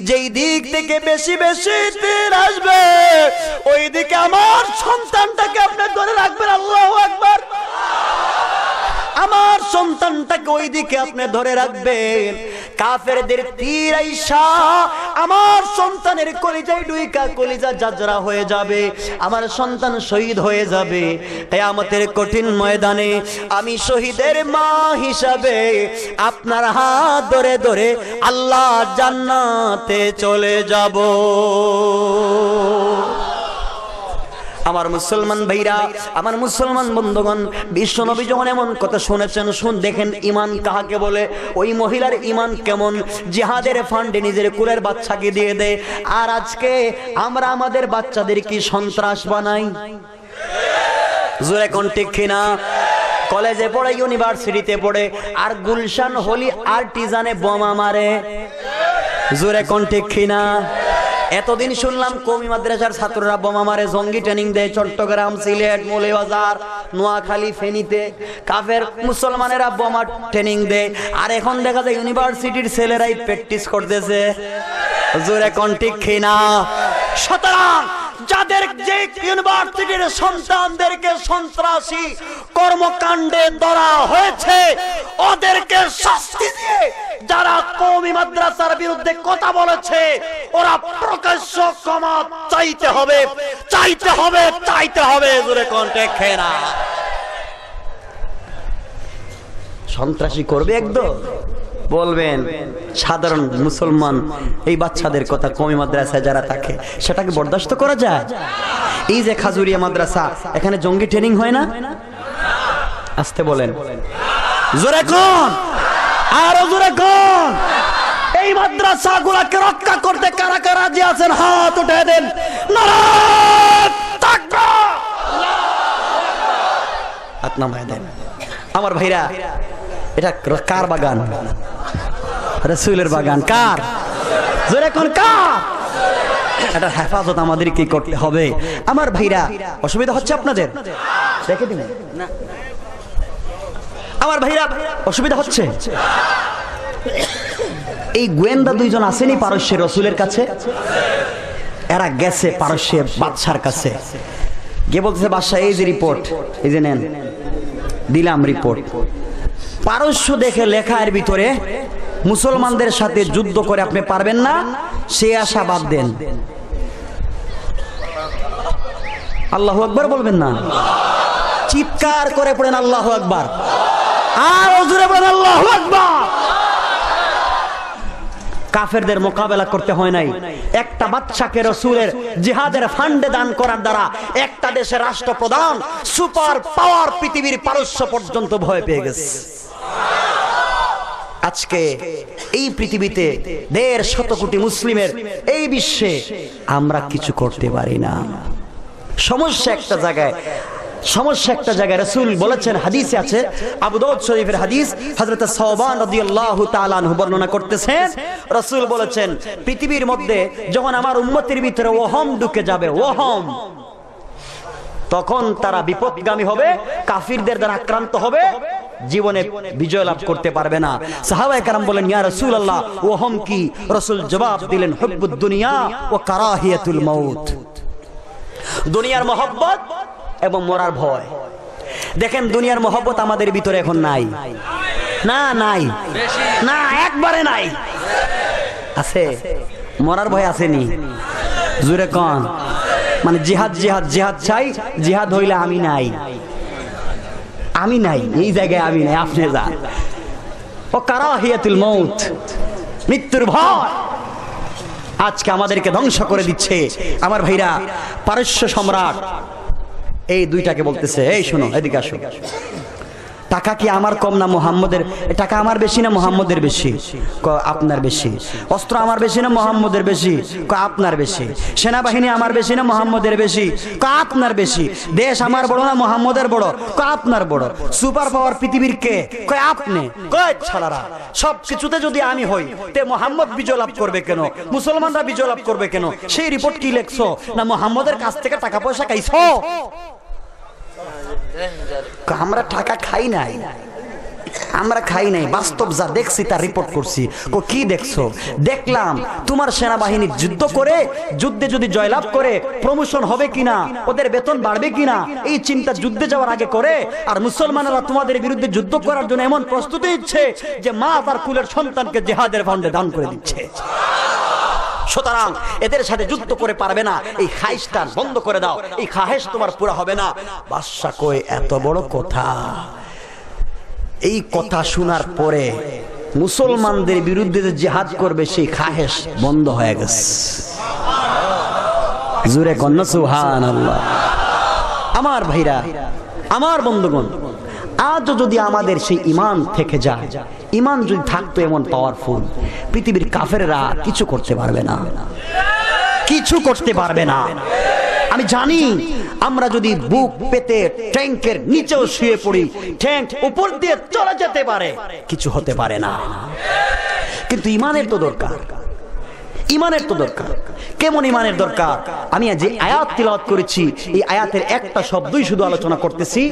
Speaker 2: যেই দিক থেকে বেশি বেশি তীর আসবে, ওই দিকে আমার সন্তানটাকে আপনি ধরে রাখবেন। আল্লাহু আকবার। আমার সন্তানটাকে ওই দিকে আপনি ধরে রাখবেন। কাফেরদের তীর আইসা আমার সন্তানের কলিজায় ডুইকা, কলিজা জাজরা হয়ে যাবে, আমার সন্তান শহীদ হয়ে যাবে। কিয়ামতের কঠিন ময়দানে আমি শহীদের মা হিসাবে আপনার হাত ধরে ধরে আল্লাহ জান্নাতে চলে যাব। আমার মুসলমান ভাইরা, আমার মুসলমান বন্ধুগণ, বিশ্ব নবী যখন এমন কথা শুনেছেন, দেখেন ইমান কাহাকে বলে, ওই মহিলার ইমান কেমন, জিহাদের ফান্ডে নিজের কুলের বাচ্চাকে দিয়ে দেয়। আর আজকে আমরা আমাদের বাচ্চাদের কি সন্ত্রাস বানাই? জোরে কোন ঠিক কিনা? কলেজে পড়ে, ইউনিভার্সিটিতে পড়ে, আর গুলশান হলি আর্টিজানে বোমা মারে। জোরে কোন ঠিক কিনা? এতদিন শুনলাম কওমি মাদ্রাসার ছাত্ররা বোমা মারে, জঙ্গি ট্রেনিং দেয় চট্টগ্রাম, সিলেট, মৌলভীবাজার, নোয়াখালী, ফেনীতে কাফের মুসলমানেরা বোমা ট্রেনিং দেয়। আর এখন দেখা যায় ইউনিভার্সিটির ছেলেরাই প্র্যাকটিস করতেছে। জোরে কোন ঠিক কিনা? সুতরাং যাদের যে ইউনিভার্সিটির সন্তানদেরকে সন্ত্রাসী কর্মকাণ্ডে ধরা হয়েছে, ওদেরকে শাস্তি দিয়ে যারা কওমি মাদ্রাসার বিরুদ্ধে কথা বলেছে, ওরা প্রকাশ্য ক্ষমা চাইতে হবে, চাইতে হবে, চাইতে হবে। জোরে কোন ঠিক কিনা? সন্ত্রাসী করবে একদম বলবেন সাধারণ মুসলমান এই বাচ্চাদের কথা, কওমি মাদ্রাসায় যারা থাকে, সেটাকে বরদাস্ত করা যায়? এই যে খাজুরিয়া মাদ্রাসা, এখানে জঙ্গি ট্রেনিং হয় না? আসতে বলেন, জোরে কোন, আরো জোরে কোন। এই মাদ্রাসাগুলোকে রক্ষা করতে কারা কারা রাজি আছেন? হাত উঠে দেন। নারায়ে তাকবীর, হাত নামায় দেন। আমার ভাইরা, এটা কার বাগান? রাসূলের বাগান। কার? জোরে কোন কার? এটা হেফাজত আমাদের কি করতে হবে? আমার ভাইরা, অসুবিধা হচ্ছে আপনাদের? দেখে দিন না আমার ভাইরা, অসুবিধা হচ্ছে? এই গোয়েন্দা দুইজন আসেনি পারস্যের রাসূলের কাছে? এরা গেছে পারস্যের বাদশার কাছে, গিয়ে বলতেছে, বাদশা এই যে রিপোর্ট, এই যে নেন, দিলাম রিপোর্ট। পারস্য দেখে লেখা এর ভিতরে মুসলমানদের সাথে যুদ্ধ করে আপনি পারবেন না, সে আশা বাদ দেন। আল্লাহু আকবার বলবেন না? চিৎকার করে পড়েন আল্লাহু আকবার, আর জোরে বলেন আল্লাহু আকবার। কাফেরদের মোকাবেলা করতে হয় নাই, একটা বাচ্চাকে রাসূলের জিহাদের ফান্ডে দান করার দ্বারা একটা দেশের রাষ্ট্রপ্রধান, সুপার পাওয়ার পৃথিবীর পারস্য পর্যন্ত ভয় পেয়ে গেছে। আজকে এই পৃথিবীতে 150 কোটি মুসলিমের এই বিশ্বে আমরা কিছু করতে পারি না। সমস্যা একটা জায়গায়, সমস্যা একটা জায়গায়। রাসূল বলেছেন, হাদিসে আছে, আবু দাউদ শরীফের হাদিস, হযরত সাওবান রাদিয়াল্লাহু তাআলা আনহু বর্ণনা করতেছেন, রাসূল বলেছেন, পৃথিবীর মধ্যে যখন আমার উম্মতের ভিতরে ওহম ঢুকে যাবে, ওহম, তখন তারা বিপদগামী হবে, কাফিরদের দ্বারা আক্রান্ত হবে, জীবনে বিজয় লাভ করতে পারবে না। সাহাবায়ে কেরাম বলেন, ইয়া রাসূলুল্লাহ, ওহম কি? রাসূল জবাব দিলেন, হুব্বুদ দুনিয়া ওয়া কারাহিয়াতুল মাউত, দুনিয়ার মহব্বত এবং মরার ভয়। দেখেন, দুনিয়ার মহব্বত আমাদের ভিতরে এখন নাই। না, নাই না, একবারে নাই। আছে? মরার ভয় আসেনি? জোরে কোন। মানে জিহাদ জিহাদ জিহাদ চাই, জিহাদ হইলে আমি নাই, আমি নাই, এই জায়গায় আমি নাই, আপনি যান। ও কারাহিয়াতুল মউত, মৃত্যুর ভয় আজকে আমাদেরকে ধ্বংস করে দিচ্ছে। আমার ভাইরা, পারস্য সম্রাট এই দুইটাকে বলতেছে, এই শোনো, এদিকে আসো, টাকা কি আমার কম না মুহাম্মদের? টাকা আমার বেশি না মুহাম্মদের বেশি? আপনার বেশি। অস্ত্র আমার বেশি না মুহাম্মদের বেশি? আপনার বেশি। সেনাবাহিনী আমার বেশি না মুহাম্মদের বেশি? আপনার বেশি। দেশ আমার বড় না মুহাম্মদের বড়? আপনার বড়। সুপার পাওয়ার পৃথিবীর কে? আপনি। ছাড়ারা, সব কিছুতে যদি আমি হই, তে মুহাম্মদ বিজয় লাভ করবে কেন? মুসলমানরা বিজয় লাভ করবে কেন? সেই রিপোর্ট কি লেখছো? না মুহাম্মদের কাছ থেকে টাকা পয়সা খাইছো? আমরা টাকা খাই নাই, আমরা খাই নাই, বাস্তব যা দেখছি তার রিপোর্ট করছি। কি দেখছো? দেখলাম তোমার সেনাবাহিনী যুদ্ধ করে, যুদ্ধে যদি জয়লাভ করে প্রমোশন হবে কিনা, ওদের বেতন বাড়বে কিনা, এই চিন্তা যুদ্ধে যাওয়ার আগে করে। আর মুসলমানেরা তোমাদের বিরুদ্ধে যুদ্ধ করার জন্য এমন প্রস্তুতি নিচ্ছে যে মা তার কুলের সন্তানকে জিহাদের ফান্ডে দান করে দিচ্ছে। সুতরাং এদের সাথে যুদ্ধ করে পারবে না, এই খায়েশটা বন্ধ করে দাও, এই খায়েশ তোমার পুরা হবে না। বাদশা কই, এত বড় কথা? এই কথা শোনার পরে মুসলমানদের বিরুদ্ধে যে জিহাদ করবে সেই খায়েশ বন্ধ হয়ে গেছে। জোরে কন্না সুবহানাল্লাহ। আমার ভাইরা, আমার বন্ধুগণ, আজও যদি আমাদের সেই ঈমান থেকে যায়, ঈমান যদি থাকতো এমন পাওয়ারফুল, পৃথিবীর কাফেররা কিছু করতে পারবে না, কিছু করতে পারবে না। আমি জানি আমরা যদি বুক পেতে ট্যাঙ্কের নিচেও শুয়ে পড়ি, ট্যাঙ্ক উপর দিয়ে চলে যেতে পারে, কিছু হতে পারে না। কিন্তু ঈমানের তো দরকার, ঈমানের তো দরকার। কেমন ঈমানের দরকার? আমি যে আয়াত তিলাওয়াত করেছি, এই আয়াতের একটা শব্দই শুধু আলোচনা করতেছি,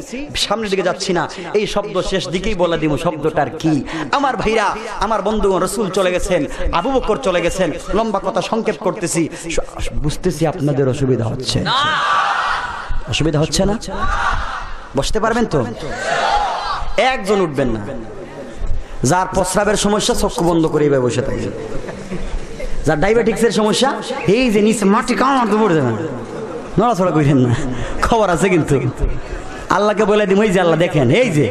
Speaker 2: সামনের দিকে যাচ্ছি না। এই শব্দ শেষ দিকেই বলে দিব শব্দটার কি। আমার ভাইরা, আমার বন্ধু, রাসূল চলে গেছেন, আবু বকর চলে গেছেন। লম্বা কথা সংক্ষেপ করতেছি, বুঝতেছি আপনাদের অসুবিধা হচ্ছে, অসুবিধা হচ্ছে না? বসতে পারবেন তো? একজন উঠবেন না। যার প্রস্রাবের সমস্যা চক্ষু বন্ধ করে বসে থাকবে। যার ডায়াবেটিক্সের সমস্যা, এই যে নিচে মাটি কামড় পড়ে যাবেন, নড়াচড়া করেন না, খবর আছে কিন্তু। আল্লাহকে বলে দিম, এই যে আল্লাহ দেখেন, এই যে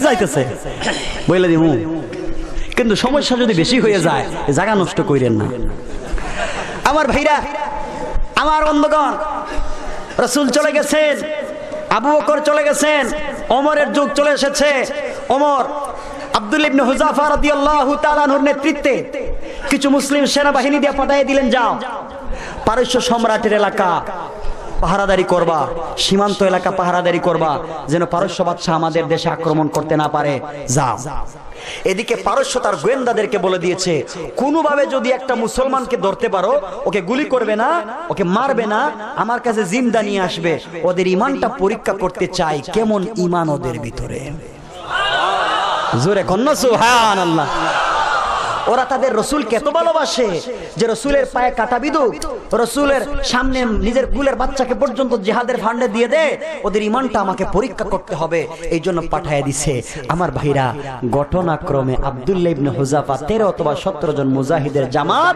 Speaker 2: যাইতেছে, বলে দিম। কিন্তু সমস্যা যদি বেশি হয়ে যায়, জায়গা নষ্ট করেন না। আমার ভাইরা, আমার বন্ধুগণ, রাসূল চলে গেছেন, আবু বকর চলে গেছেন, ওমরের যুগ চলে এসেছে। ওমর আব্দুল্লাহ ইবনে হুযাফা রাদিয়াল্লাহু তাআলা আনহুর নেতৃত্বে কিছু মুসলিম সেনাবাহিনী দিয়ে পাঠিয়ে দিলেন, যাও পারস্য সম্রাটের এলাকা পাহারাদারি করবা, সীমান্ত এলাকা পাহারাদারি করবা, যেন পারস্য বাদশা আমাদের দেশে আক্রমণ করতে না পারে, যাও। এদিকে পারস্য তার গোয়েন্দাদেরকে বলে দিয়েছে, কোনোভাবে যদি একটা মুসলমানকে ধরতে পারো, ওকে গুলি করবে না, ওকে মারবে না, আমার কাছে জিন্দা নিয়ে আসবে। ওদের ঈমানটা পরীক্ষা করতে চাই, কেমন ঈমান ওদের ভিতরে। জোরে কন্যা সুবহানাল্লাহ। ওরা তাদের রসুলকে এত ভালোবাসে যে রসুলের পায়ে কাটা বিদুক, রসুলের সামনে নিজের কুলের বাচ্চাকে পর্যন্ত জিহাদের ফান্ডে দিয়ে দেয়। ওদের ঈমানটা আমাকে পরীক্ষা করতে হবে, এই জন্য পাঠায় দিছে। আমার ভাইরা, ঘটনাক্রমে আব্দুল্লাহ ইবনে হুযাফা 13 অথবা 17 জন মুজাহিদের জামাত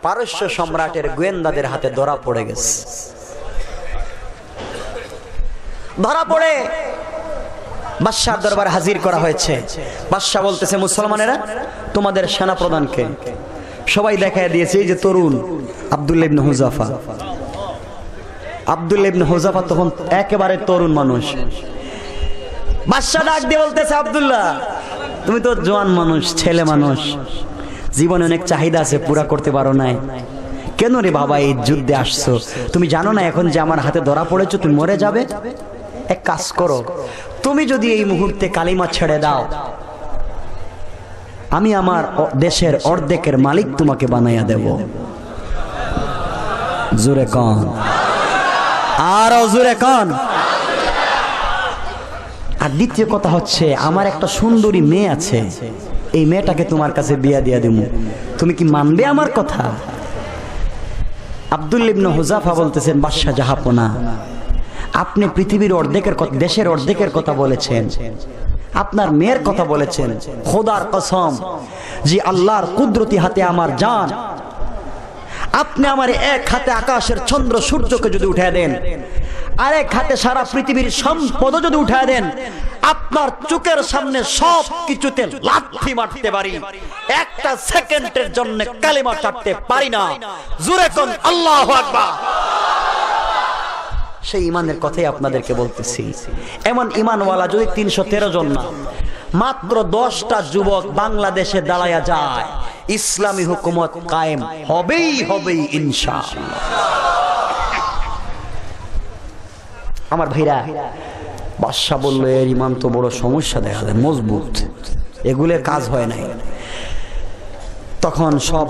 Speaker 2: পারস্য সম্রাটের গোয়েন্দাদের হাতে ধরা পড়ে গেছে। ধরা পড়ে বাদশার দরবারে হাজির করা হয়েছে। বাদশা বলতেছে, মুসলমানেরা, তোমাদের সেনা প্রধানকে। সবাই দেখায় দিয়েছে, এই যে তরুণ আব্দুল্লাহ ইবনে হুযাফা। আব্দুল্লাহ ইবনে হুযাফা তখন একেবারে তরুণ মানুষ। বাদশা ডাক দিয়ে বলতেছে, আব্দুল্লাহ, তুমি তো জওয়ান মানুষ, ছেলে মানুষ, জীবনে অনেক চাহিদা আছে, পুরা করতে পারো নাই, কেন রে বাবা এই যুদ্ধে আসছো? তুমি জানো না এখন যে আমার হাতে ধরা পড়েছো, তুমি মরে যাবে? এক কাজ করো, তুমি যদি এই মুহূর্তে কালিমা ছেড়ে দাও, আমি আমার দেশের অর্ধেকের মালিক তোমাকে বানাইয়া দেব। জোরে কন, আর জোরে কন। আর দ্বিতীয় কথা হচ্ছে, আমার একটা সুন্দরী মেয়ে আছে, এই মেয়েটাকে তোমার কাছে বিয়া দিয়া দেব, তুমি কি মানবে আমার কথা? আব্দুল্লাহ ইবনে হুযাফা বলতেছেন, বাদশা জাহাপনা, আপনি পৃথিবীর অর্ধেকের কথা, দেশের অর্ধেকের কথা বলেছেন, আপনার মেয়ের কথা বলেছেন, খোদার কসম, যে আল্লাহর কুদরতি হাতে আমার জান, আপনি আমার এক হাতে আকাশের চন্দ্র সূর্যকে যদি উঠায় দেন, আর এক হাতে সারা পৃথিবীর সম্পদ যদি উঠায় দেন, আপনার চোখের সামনে সব কিছুতে লাথি মারতে পারি, একটা সেকেন্ডের জন্য কালিমা ছাড়তে পারি না। জোরে কোন আল্লাহু আকবার। সেই ঈমানের কথাই আপনাদেরকে বলতেছি। এমন ঈমানওয়ালা যদি 313 জন না, মাত্র 10টা যুবক বাংলাদেশে দাঁড়ায়া যায়, ইসলামী হুকুমত কায়েম হবেই হবে ইনশাআল্লাহ। আমার ভাইরা, বাদশা বলল, এর ঈমান তো বড় সমস্যা দেখা যায়, মজবুত, এগুলোর কাজ হয় নাই। তখন সব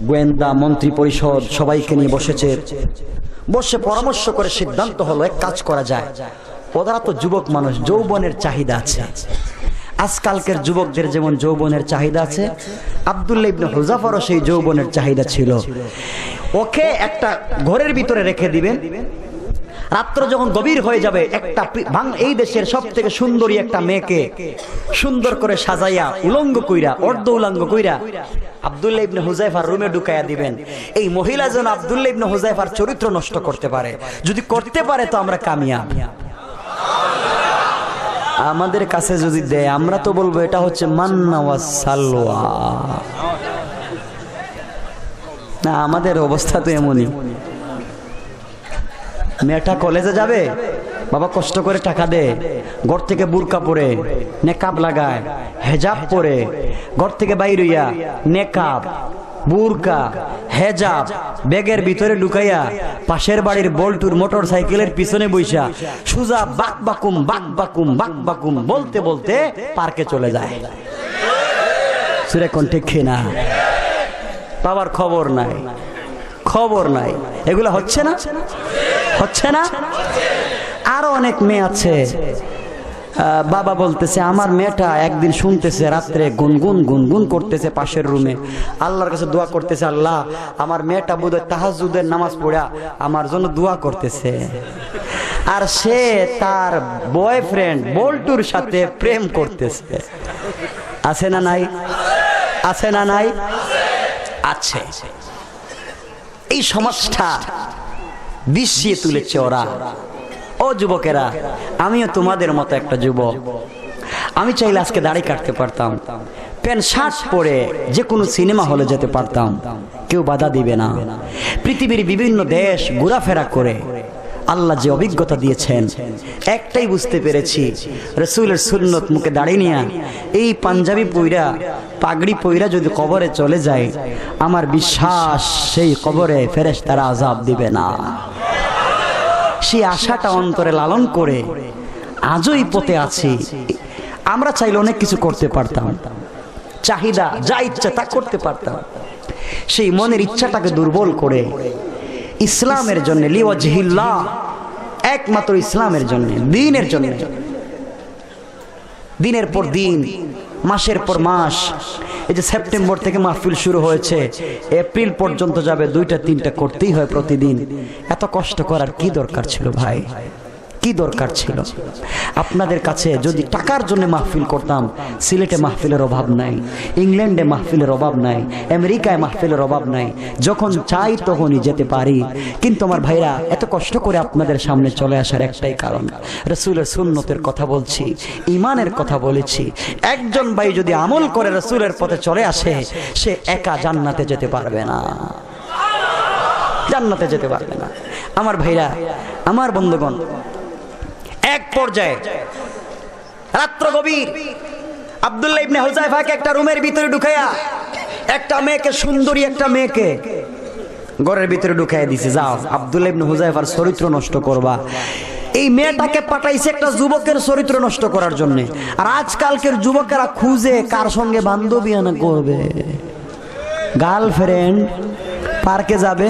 Speaker 2: গোয়েন্দা, মন্ত্রী পরিষদ সবাইকে নিয়ে বসেছে, বসে পরামর্শ করে সিদ্ধান্ত হলো, এক কাজ করা যায়, ওরা তো যুবক মানুষ, যৌবনের চাহিদা আছে, আজকালকের যুবকদের যেমন যৌবনের চাহিদা আছে, আব্দুল্লাহ ইবনে হুযাফারও সেই যৌবনের চাহিদা ছিল। ওকে একটা ঘরের ভিতরে রেখে দিবেন, রাত্র যখন গভীর হয়ে যাবে, একটা এই দেশের সব থেকে সুন্দরী একটা মেয়েকে সুন্দর করে সাজাইয়া, উলঙ্গ কইরা, অর্ধ উলঙ্গ কইরা আব্দুল্লাহ ইবনে হুযায়ফার রুমে ঢুকাইয়া দিবেন। এই মহিলা যেন আব্দুল্লাহ ইবনে হুযায়ফার চরিত্র নষ্ট করতে পারে, যদি করতে পারে তো আমরা কামিয়াব। আমাদের কাছে যদি দেয়, আমরা তো বলবো এটা হচ্ছে মান্না ওয়া সালওয়া। না, আমাদের অবস্থা তো এমনই। মেয়েটা কলেজে যাবে, বাবা কষ্ট করে টাকা দে, ঘর থেকে বুরকা পরে নেকাব লাগায়, হেজাব পরে ঘর থেকে বাইর হইয়া নেকাব বুরকা হেজাব ব্যাগের ভিতরে ঢুকাইয়া পাশের বাড়ির বল্টুর মোটর সাইকেলের পিছনে বইসা সুজা বাক বাকুম বাক বাকুম বাক বাকুম বলতে বলতে পার্কে চলে যায়। সুরে কণ্ঠে খেনা, বাবার খবর নাই, খবর নাই। এগুলো হচ্ছে না, হচ্ছে না? আরো অনেক মেয়ে আছে, বাবা বলতেছে আমার মেয়েটা একদিন শুনতেছে রাত্রে গুনগুন গুনগুন করতেছে পাশের রুমে, আল্লাহর কাছে দোয়া করতেছে, আল্লাহ আমার মেয়েটা বোধহয় তাহাজ্জুদের নামাজ পড়া আমার জন্য দোয়া করতেছে। আর সে তার বয়ফ্রেন্ড বল্টুর সাথে প্রেম করতেছে। আছে না নাই? আছে না নাই? আছে। এই সমাজটা বিষিয়ে তুলেছে ওরা। ও যুবকেরা, আমিও তোমাদের মতো একটা যুবক। আমি চাইলে আজকে দাড়ি কাটতে পারতাম, প্যান্ট শার্ট পরে যে কোনো সিনেমা হলে যেতে পারতাম, কেউ বাধা দিবে না। পৃথিবীর বিভিন্ন দেশ ঘোরাফেরা করে আল্লাহ যে অভিজ্ঞতা দিয়েছেন, একটাই বুঝতে পেরেছি, রাসূলের সুন্নত মুখে দাঁড়িয়ে নিয়ে এই পাঞ্জাবি পইরা পাগড়ি পইরা যদি কবরে চলে যায়, আমার বিশ্বাস সেই কবরে ফেরেশতারা আযাব দিবে না। সেই আশাটা অন্তরে লালন করে আজও এই পথে আছি। আমরা চাইলে অনেক কিছু করতে পারতাম, চাহিদা যা ইচ্ছা তা করতে পারতাম। সেই মনের ইচ্ছাটাকে দুর্বল করে ইসলামের জন্য, লিওয়াজহিল্লাহ, একমাত্র ইসলামের জন্য, দ্বীনের জন্য, দিনের পর দিন, মাসের পর মাস, এই যে সেপ্টেম্বর থেকে মাহফিল শুরু হয়েছে, এপ্রিল পর্যন্ত যাবে, 2টা 3টা করতেই হয় প্রতিদিন। এত কষ্ট করার কি দরকার ছিল ভাই? কি দরকার ছিল? আপনাদের কাছে যদি টাকার জন্য মাহফিল করতাম, সিলেটে মাহফিলের অভাব নাই, ইংল্যান্ডে মাহফিলের অভাব নাই, আমেরিকায় মাহফিলের অভাব নাই, যখন চাই তখনই যেতে পারি। কিন্তু আমার ভাইরা, এত কষ্ট করে আপনাদের সামনে চলে আসার একটাই কারণ, রাসূলের সুন্নতের কথা বলছি, ঈমানের কথা বলেছি। একজন ভাই যদি আমল করে রাসূলের পথে চলে আসে, সে একা জান্নাতে যেতে পারবে না, জান্নাতে যেতে পারবে না। আমার ভাইরা, আমার বন্ধুগণ, এক পর্যায়ে রাত্র গভীর, আব্দুল্লাহ ইবনে হুযায়ফাকে একটা রুমের ভিতরে ঢুকাইয়া একটা মেয়েকে, সুন্দরী একটা মেয়েকে ঘরের ভিতরে ঢুকাইয়া দিছে, যাও আব্দুল্লাহ ইবনে হুযায়ফার চরিত্র নষ্ট করবা। এই মেয়েটাকে পাঠাইছে একটা যুবকের চরিত্র নষ্ট করার জন্য। আর আজকালকের যুবকেরা খুঁজে কার সঙ্গে বান্ধবীয়ানা করবে, গার্লফ্রেন্ড, পার্কে যাবে,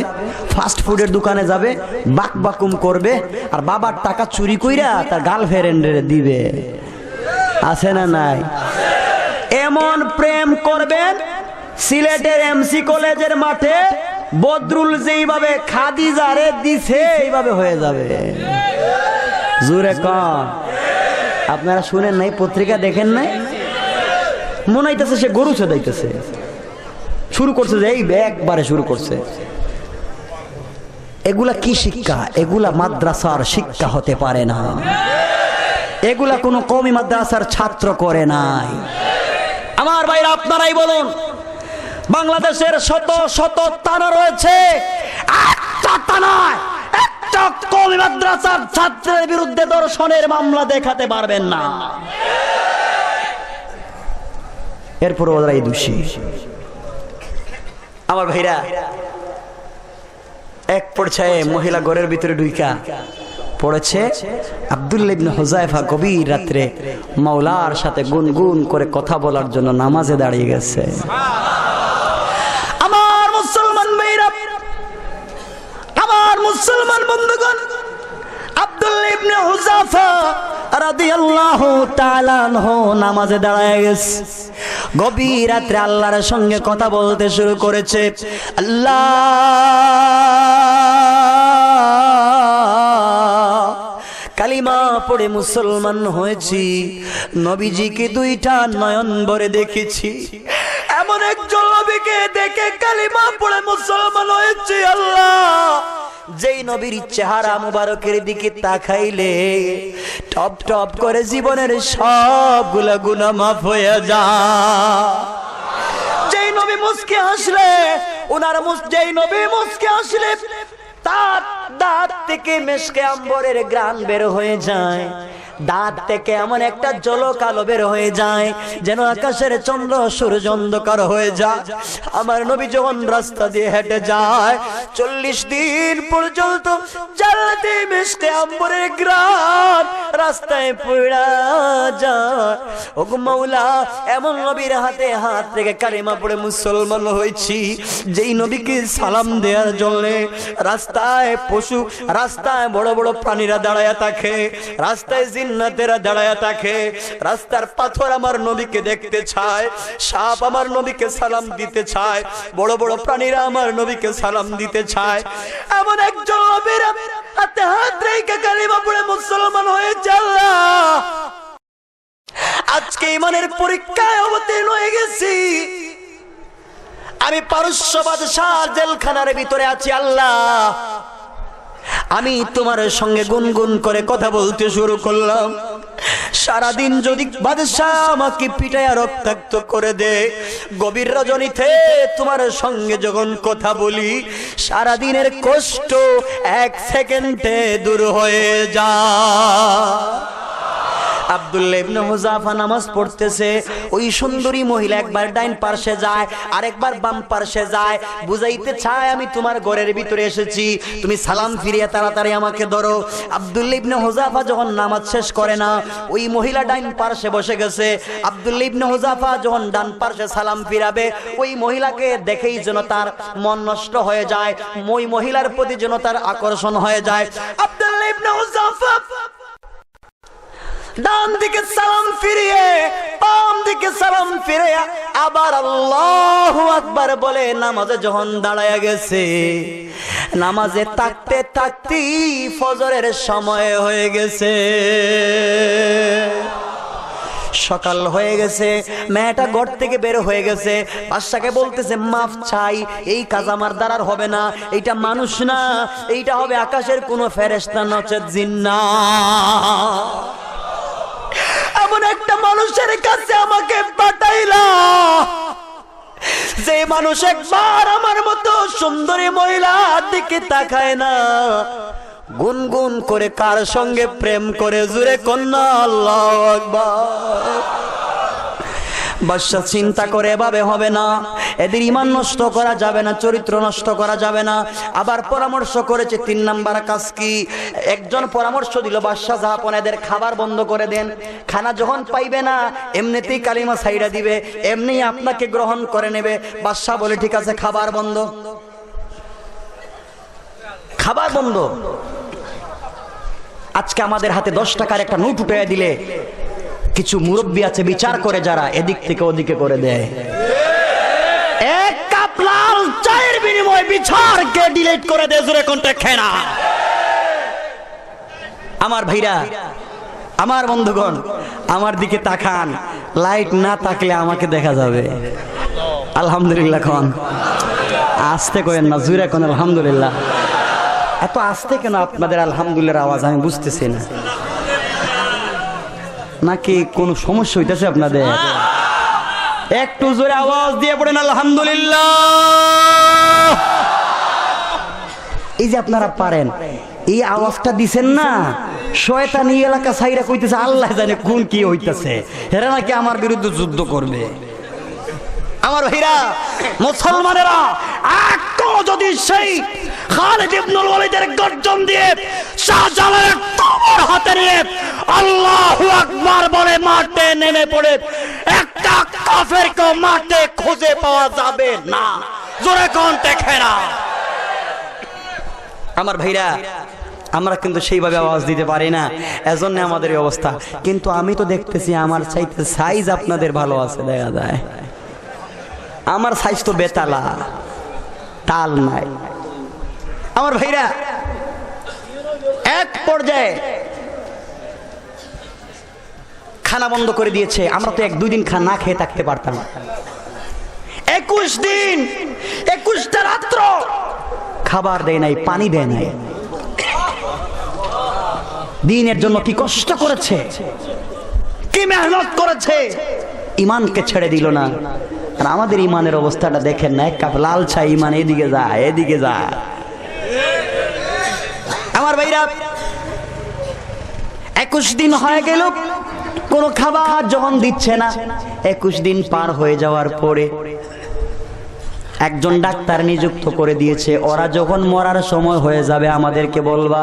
Speaker 2: ফাস্ট ফুডের দোকানে যাবে, বাক বাকুম করবে, আর বাবার টাকা চুরি কইরা তার গার্লফ্রেন্ডের দিবে। আছে না নাই? এমন প্রেম করবেন, সিলেটের এমসি কলেজের মাঠে বদরুল যেইভাবে খাদিজারে দিছে এইভাবে হয়ে যাবে। জোরে কন, আপনারা শুনেন নাই? পত্রিকা দেখেন নাই? মনে হইতেছে সে গরু ছেদাইতেছে, শুরু করছে, যে এই একবারে শুরু করছে। এগুলা কি শিক্ষা? এগুলা মাদ্রাসার শিক্ষা হতে পারে না, এগুলা কোনো কওমি মাদ্রাসার ছাত্র করে নাই। আমার ভাইরা, আপনারাই বলুন, বাংলাদেশের শত শত থানা রয়েছে, একটা থানায় একটা কওমি মাদ্রাসার ছাত্রের বিরুদ্ধে ধর্ষণের মামলা দেখাতে পারবেন না। এরপর ওরাই দোষী। আমার ভাইরা, এক পর্যায়ে মহিলা ঘরের ভিতরে ঢুইকা পড়েছে, আব্দুল্লাহ ইবনে হুযায়ফা গভীর রাত্রে মাওলার সাথে গুনগুন করে কথা বলার জন্য নামাজে দাঁড়িয়ে গেছে। আমার মুসলমান ভাইরা, আমার মুসলমান বন্ধুগণ, আব্দুল্লাহ ইবনে হুযায়ফা রাদিয়াল্লাহু তাআলা আনহু নামাজে দাঁড়ায় গেছে। গভীর রাত্রে আল্লাহর সঙ্গে কথা বলতে শুরু করেছে। আল্লাহ, কালিমা পড়ে মুসলমান হয়েছি, নবীজিকে 2টা নয়ন ভরে দেখেছি, এমন একজন নবীকে দেখে কালিমা পড়ে মুসলমান হয়েছি। আল্লাহ, যেই নবীর চেহারা মুবারকের দিকে তাকাইলে টপ টপ করে জীবনের সবগুলা গুনাহ মাফ হয়ে যায়। যেই নবী মুস্কি হাসলে, যেই নবী মুস্কি হাসলে তার দাঁত থেকে মেশকে আম্বরের গ্রান বের হয়ে যায়, দাঁত থেকে এমন একটা জলকালো বের হয়ে যায় যেন আকাশের চন্দ্র সূর্য অন্ধকার হয়ে যায়। আমার নবী যখন রাস্তা দিয়ে হেঁটে যায় 40 দিন পর্যন্ত জান্নাতে মিশকে আম্বরের গ্রান রাস্তায় পড়া যায়। ওগো মাওলা, এমন নবীর হাতে হাত থেকে কালিমা পড়ে মুসলমান হয়েছি যেই নবীকে সালাম দেওয়ার জন্য রাস্তায় পশু, রাস্তায় বড় বড় প্রাণীরা দাঁড়ায় থাকে, রাস্তায় জিন্নাতেরা দাঁড়ায় থাকে, রাস্তার পাথর আমার নবীকে দেখতে চায়, সাপ আমার নবীকে সালাম দিতে চায়, বড় বড় প্রাণীরা আমার নবীকে সালাম দিতে চায়। এমন একজন নবীর হাতে হাত রেখে কালিমা পড়ে মুসলমান হয়ে আল্লাহ আজকে ইমানের পরীক্ষায় অবতীর্ণ হয়ে গেছি। আমি পারস্য বাদশাহ জেলখানার ভিতরে আছি। আল্লাহ, আমি তোমার সঙ্গে গুনগুন করে কথা বলতে শুরু করলাম। সারাদিন যদি বাদশাহ আমাকে পিটায়া রক্তাক্ত করে দে, গভীর রজনীতে তোমার সঙ্গে যখন কথা বলি সারাদিনের কষ্ট 1 সেকেন্ডে দূর হয়ে যায়। আব্দুল্লাহ ইবনে হুযাফা নামাজ পড়তেছে, ওই সুন্দরী মহিলা একবার ডাইন পার্শ্বে যায় আর একবার বাম পার্শ্বে যায়, বুঝাইতে চায় আমি তোমার ঘরের ভিতরে এসেছি, তুমি সালাম ফিরিয়ে তাড়াতাড়ি আমাকে ধরো। আব্দুল্লাহ ইবনে হুযাফা যখন নামাজ শেষ করে না, ওই মহিলা ডাইন পার্শ্বে বসে গেছে। আব্দুল্লাহ ইবনে হুযাফা যখন ডান পার্শ্বে সালাম ফিরাবে, ওই মহিলাকে দেখেই যেন তার মন নষ্ট হয়ে যায়, ওই মহিলার প্রতি যেন তার আকর্ষণ হয়ে যায়। আব্দুল্লাহ ইবনে হুযাফা ডান দিকে সালাম ফিরিয়ে বাম দিকে সালাম ফিরে আবার আল্লাহু আকবার বলে নামাজে যখন দাঁড়ায়া গেছে, নামাজে থাকতে থাকতেই ফজরের সময় হয়ে গেছে, সকাল হয়ে গেছে। মেয়েটা ঘর থেকে বের হয়ে গেছে, বাদশাকে বলতেছে মাফ চাই, এই কাজ আমার দ্বারা হবে না, এইটা মানুষ না, এইটা হবে আকাশের কোনো ফেরেশতা নচেত জিন্নাত। এমন একটা মানুষের কাছে আমাকে পাঠাইলা যে মানুষ একবার আমার মতো সুন্দরী মহিলার দিকে তাকায় না, গুনগুন করে কার সঙ্গে প্রেম করে জুড়ে কন্যা আল্লাহু আকবার। বাদশা চিন্তা করে এভাবে হবে না, এদের ঈমান নষ্ট করা যাবে না, চরিত্র নষ্ট করা যাবে না। আবার পরামর্শ করেছে 3 নাম্বার কাজ কি, একজন পরামর্শ দিল বাদশা জাহাপন এদের খাবার বন্ধ করে দেন, খানা যখন পাইবে না এমনিতেই কালিমা ছাইড়া দিবে, এমনি আপনাকে গ্রহণ করে নেবে। বাদশা বলে ঠিক আছে খাবার বন্ধ, খাবার বন্ধ। আজকে আমাদের হাতে 10 টাকার একটা নোট উঠে দিলে কিছু মুরব্বী আছে বিচার করে যারা এদিক থেকে ওদিকে করে দেয়, 1 কাপ লাল চায়ের বিনিময়ে বিচারকে ডিলিট করে দেয়, জোরে কোনটা খেনা। আমার ভাইরা, আমার বন্ধুগণ, আমার দিকে তাকান, লাইট না থাকলে আমাকে দেখা যাবে। আলহামদুলিল্লাহ কোন, আস্তে করেন না, জোরে কোন আলহামদুলিল্লাহ। এত আস্তে কেন আপনাদের আলহামদুলিল্লাহর আওয়াজ আমি বুঝতেছি না, নাকি কোনো সমস্যা হইতেছে আপনাদের? একটু জোরে আওয়াজ দিয়ে পড়েন আলহামদুলিল্লাহ। এই যে আপনারা পারেন, এই আওয়াজটা দিছেন না, শয়তান এই এলাকা ছাইরা কইতেছে আল্লাহ জানে কোন কি হইতেছে, এরা নাকি আমার বিরুদ্ধে যুদ্ধ করবে। আমার ভাইরা মুসলমানেরা, একটু যদি সেই খালিদ ইবনুল ওয়ালিদের গর্জন দিয়ে শাহজালালের কবর হাতে নিয়ে আল্লাহু আকবার বলে মাঠে নেমে পড়ে একটা কাফেরকে মাঠে খুঁজে পাওয়া যাবে না, জোরে কোন দেখে না। আমার ভাইরা, আমরা কিন্তু সেইভাবে আওয়াজ দিতে পারি না, এজন্য আমাদের এই অবস্থা। কিন্তু আমি তো দেখতেছি আমার চাইতে সাইজ আপনাদের ভালো আছে, দেখা যায় আমার সাইজ তো বেতালা, তাল নাই। আমার ভাইরা, এক পর্যায়ে খানা বন্ধ করে দিয়েছে, আমরা তো 1-2 দিন খানা না খেয়ে থাকতে পারতাম। 21 দিন 21টা রাত্র খাবার দেয় নাই, পানি দেয় নাই। দিনের জন্য কি কষ্ট করেছে, কি মেহনত করেছে, ইমানকে ছেড়ে দিল না। আর আমাদের ইমানের অবস্থাটা দেখেন না, এক কাপ লাল চা, ইমান এদিকে যা এদিকে যা। আমার ভাইরা 21 দিন হয়ে গেল কোনো খাবার যখন দিচ্ছে না, 21 দিন পার হয়ে যাওয়ার পরে একজন ডাক্তার নিযুক্ত করে দিয়েছে, ওরা যখন মরার সময় হয়ে যাবে আমাদেরকে বলবা।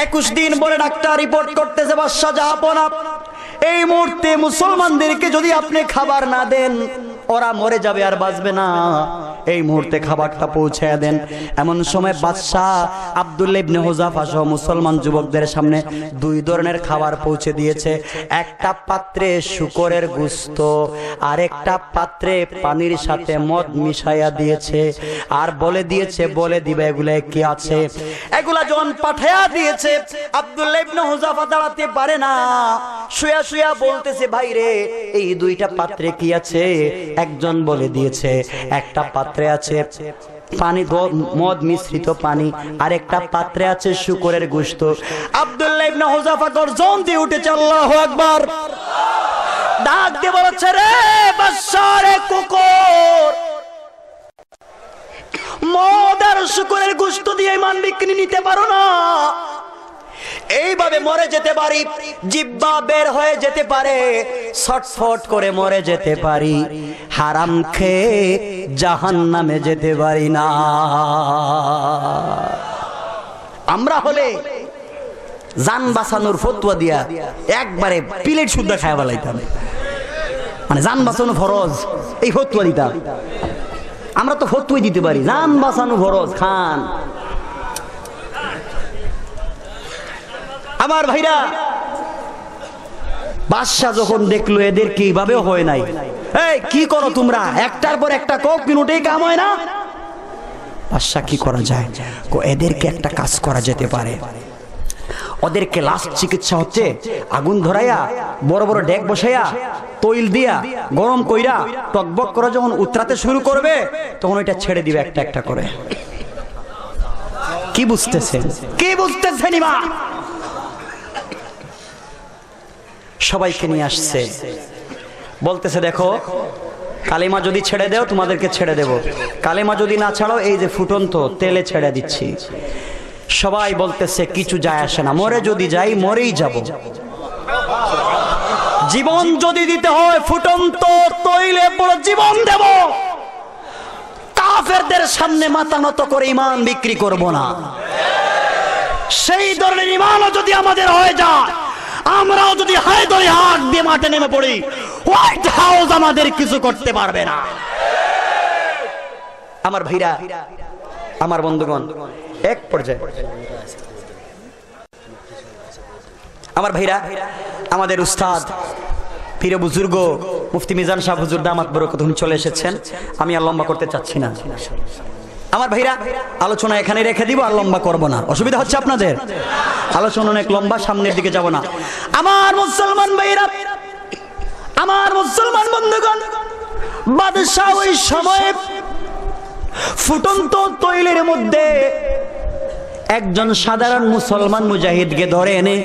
Speaker 2: 21 দিন পরে ডাক্তার রিপোর্ট করতেছে, বাদশা জাহাপনা এই মুহূর্তে মুসলমানদেরকে যদি আপনি খাবার না দেন ওরা মরে যাবে আর বাঁচবে না, এই মুহূর্তে খাবারটা পৌঁছায় দেন। এমন সময় বাদশা আব্দুল্লাহ ইবনে হুযাফা সহ মুসলমান যুবকদের সামনে 2 ধরনের খাবার পৌঁছে দিয়েছে। একটা পাত্রে শূকরের গোশত, আর একটা পাত্রে পানির সাথে মদ মিশাইয়া দিয়েছে, আর বলে দিয়েছে বলে দিবে এগুলা কি আছে। এগুলা যখন পাঠাইয়া দিয়েছে আব্দুল্লাহ ইবনে হুযাফা দাঁড়াতে পারে না, শুয়া শুয়া বলতেছে ভাই রে এই 2টা পাত্রে কি আছে। একজন বলে দিয়েছে একটা পাত্রে আছে পানি মদ মিশ্রিত পানি, আর একটা পাত্রে আছে শূকরের গোশত। আব্দুল্লাহ ইবনে হুযাফা গর্জন দিয়ে উঠেছে আল্লাহু আকবার, ডাক দিয়ে বলেছে রে বাদশা রে কুকুর, মদ আর শূকরের গোশত দিয়ে ইমান বিক্রি নিতে পারো না, এইভাবে মরে যেতে পারি, জিহ্বা বের হয়ে যেতে পারে, ছটফট করে মরে যেতে পারি, হারাম খেয়ে জাহান্নামে যেতে পারি না। আমরা হলে জান বাঁচানোর ফতোয়া দিয়া একবারে প্লেট শুদ্ধ খায় ফেলাইতাম, মানে জান বাঁচানো ফরজ এই ফতোয়া দিতাম। আমরা তো ফতোয়াই দিতে পারি জান বাঁচানো ফরজ, খান। আমার ভাইরা বাদশা যখন দেখলো এদেরকে এইভাবেও হয় নাই, এই কি করো তোমরা, একটার পর একটা কক মিনিটেই কাম হয় না, বাদশা কি করা যায়, এদেরকে একটা কাজ করা যেতে পারে। ওদেরকে লাস্ট চিকিৎসা হচ্ছে আগুন ধরাইয়া বড় বড় ডেক বসাইয়া তৈল দিয়া গরম কইরা টকবক করে যখন উতরাতে শুরু করবে তখন ওইটা ছেড়ে দিবে একটা একটা করে। কি বুঝতেছেন, কি বুঝতেছেন? ইমা সবাইকে নিয়ে আসছে, বলতেছে দেখো কালিমা যদি ছেড়ে দেও তোমাদেরকে ছেড়ে দেব, কালিমা যদি না ছাড়ো এই যে ফুটন্ত তেলে ছেড়ে দিচ্ছি। সবাই বলতেছে কিছু যায় আসে না, মরে যদি যাই মরেই যাব, জীবন যদি দিতে হয় ফুটন্ত তৈলে পুরো জীবন দেব, কাফেরদের সামনে মাথা নত করে ঈমান বিক্রি করব না। সেই ধরনের ঈমানও যদি আমাদের হয়ে যায়, আমরাও যদি হায় ধরে হাত দিয়ে মাঠে নেমে পড়ি, হোয়াইট হাউস আমাদের কিছু করতে পারবে না। আমার ভাইরা, আমার বন্ধুগণ, এক পর্যায়ে আমার ভাইরা, আমাদের উস্তাদ পীর বুজুর্গ মুফতি মিজান শাহ হুজুর দামাত বরকতুহু চলে এসেছেন। আমি আর লম্বা করতে চাচ্ছি না। আমার ভাইরা, আলোচনা এখানে রেখে দিব, আর লম্বা করব না। অসুবিধা হচ্ছে আপনাদের? আলোচনা অনেক লম্বা, সামনের দিকে যাব না। আমার মুসলমান ভাইরা, আমার মুসলমান বন্ধুগণ, বাদশা ওই সময়ে ফুটন্ত তৈলের মধ্যে একজন সাধারণ মুসলমান মুজাহিদকে ধরে এনে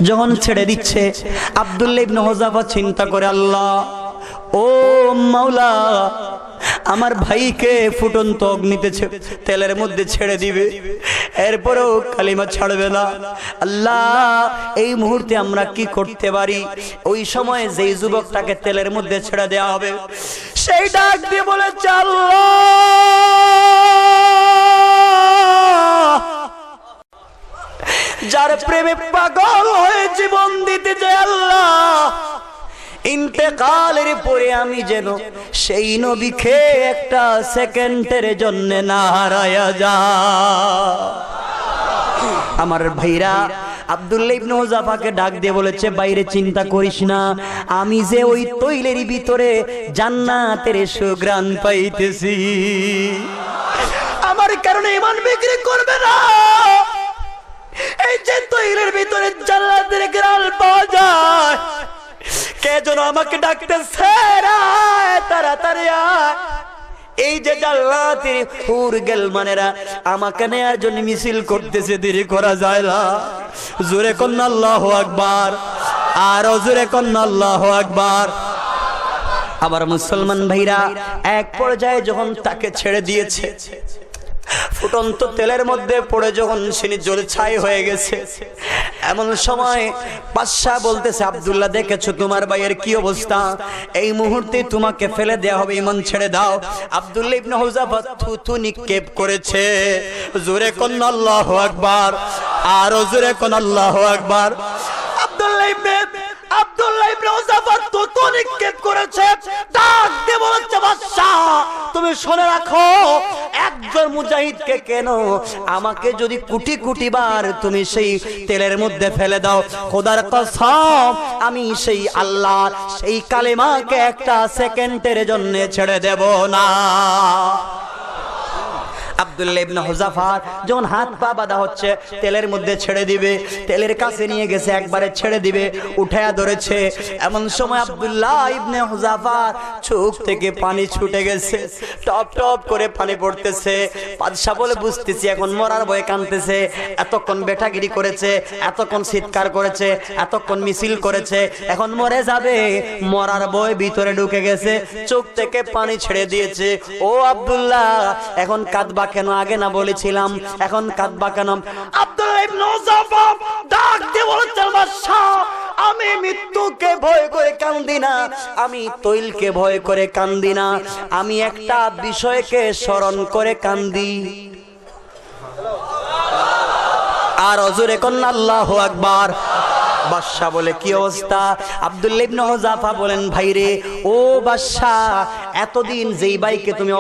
Speaker 2: যখন ছেড়ে দিচ্ছে, আব্দুল্লাহ ইবনে হুযাফা চিন্তা করে, আল্লাহ ও মাওলা, আমার ভাইকে ফুটন্ত অগ্নিতে তেলের মধ্যে ছেড়ে দিবে, এরপরেও কালিমা ছাড়বে না। আল্লাহ এই মুহূর্তে আমরা কি করতে পারি? ওই সময় যেই যুবকটাকে তেলের মধ্যে ছেড়ে দেওয়া হবে সেই ডাক দিয়ে বলেছে, আল্লাহ যার প্রেমে পাগল হয়ে জীবন দিতে যায়, আল্লাহ ইন্তেকালের পরে আমি যেন সেই নবীকে একটা সেকেন্ডের জন্য না হারায়া যা। আমার ভাইরা, আব্দুল্লাহ ইবনে হুযাফাকে ডাক দিয়ে বলেছে, বাইরে চিন্তা করিস না, আমি যে ওই তৈলের ভিতরে জান্নাতের সুঘ্রাণ পাইতেছি, আমার কারণে ঈমান বিক্রি করবে না। এই যে তৈলের ভিতরে জান্নাতের ঘ্রাণ পাওয়া যায়, কে যেন আমাকে ডাকতেছে, তাড়াতাড়ি আয়। এই যে জান্নাতের হুর গেলমানেরা আমাকে নেয়ার জন্য মিছিল করতেছে, দেরি করা যায় না। জোরে কন্না আল্লাহু আকবার, আর জোরে কন্না আল্লাহু আকবার। আবার মুসলমান ভাইরা, এক পর্যায়ে যখন তাকে ছেড়ে দিয়েছে, ফুটন্ত তেলের মধ্যে পড়ে যখন সিনি জ্বলে ছাই হয়ে গেছে, এমন সময় বাদশাহ বলতেছে, আব্দুল্লাহ দেখেছো তোমার ভাইয়ের কি অবস্থা, এই মুহূর্তে তোমাকে ফেলে দেওয়া হবে, ঈমান ছেড়ে দাও। আব্দুল্লাহ ইবনে হুযাফা থুথু নিক্ষেপ করেছে। জোরে কোন আল্লাহু আকবার, আরো জোরে কোন আল্লাহু আকবার। আব্দুল্লাহ ইবনে হুযাফা থুথু নিক্ষেপ করেছে, ডাক দিয়ে বলছে, বাদশাহ তুমি শুনে রাখো, একজন মুজাহিদকে কেন, আমাকে যদি কোটি কোটি বার তুমি সেই তেলের মধ্যে ফেলে দাও, খোদার কসম আমি সেই আল্লাহ সেই কালেমাকে একটা সেকেন্ডের জন্য ছেড়ে দেব না। আব্দুল্লাহ ইবনে হুযাফা যখন হাত পা বাঁধা হচ্ছে, তেলের মধ্যে ছেড়ে দিবে, তেলের কাছে নিয়ে গেছে, একবারে ছেড়ে দিবে, উঠায়া ধরেছে। এমন সময় আব্দুল্লাহ ইবনে হুযাফার চোখ থেকে পানি ছুটে গেছে, টপ টপ করে পানি পড়তেছে। বাদশা বলে, বুঝতেছি এখন মরার ভয়ে কাঁদতেছে, এতক্ষণ বেটাগিরি করেছে, এতক্ষণ চিৎকার করেছে, এতক্ষণ মিছিল করেছে, এখন মরে যাবে, মরার ভয় ভিতরে ঢুকে গেছে, চোখ থেকে পানি ছেড়ে দিয়েছে। ও আব্দুল্লাহ এখন কাঁদবা কেন, আগে না বলেছিলাম, এখন কাঁদবা কেন? আব্দুল্লাহ ইবনে হুযাফা ডাক দিয়ে বলছেন, বাদশাহ আমি মৃত্যুকে ভয় করে কান্দি না, আমি তৈলকে ভয় করে কান্দি না, আমি একটা বিষয়কে স্মরণ করে কান্দি। আর জোরে কোন আল্লাহু আকবার। বাদশা বলে, কি অবস্থা? আব্দুল্লাহ ইবনে হুযাফা বলেন, ভাই রে, ও বাদশা, এতদিন যেই ভাইকে তুমি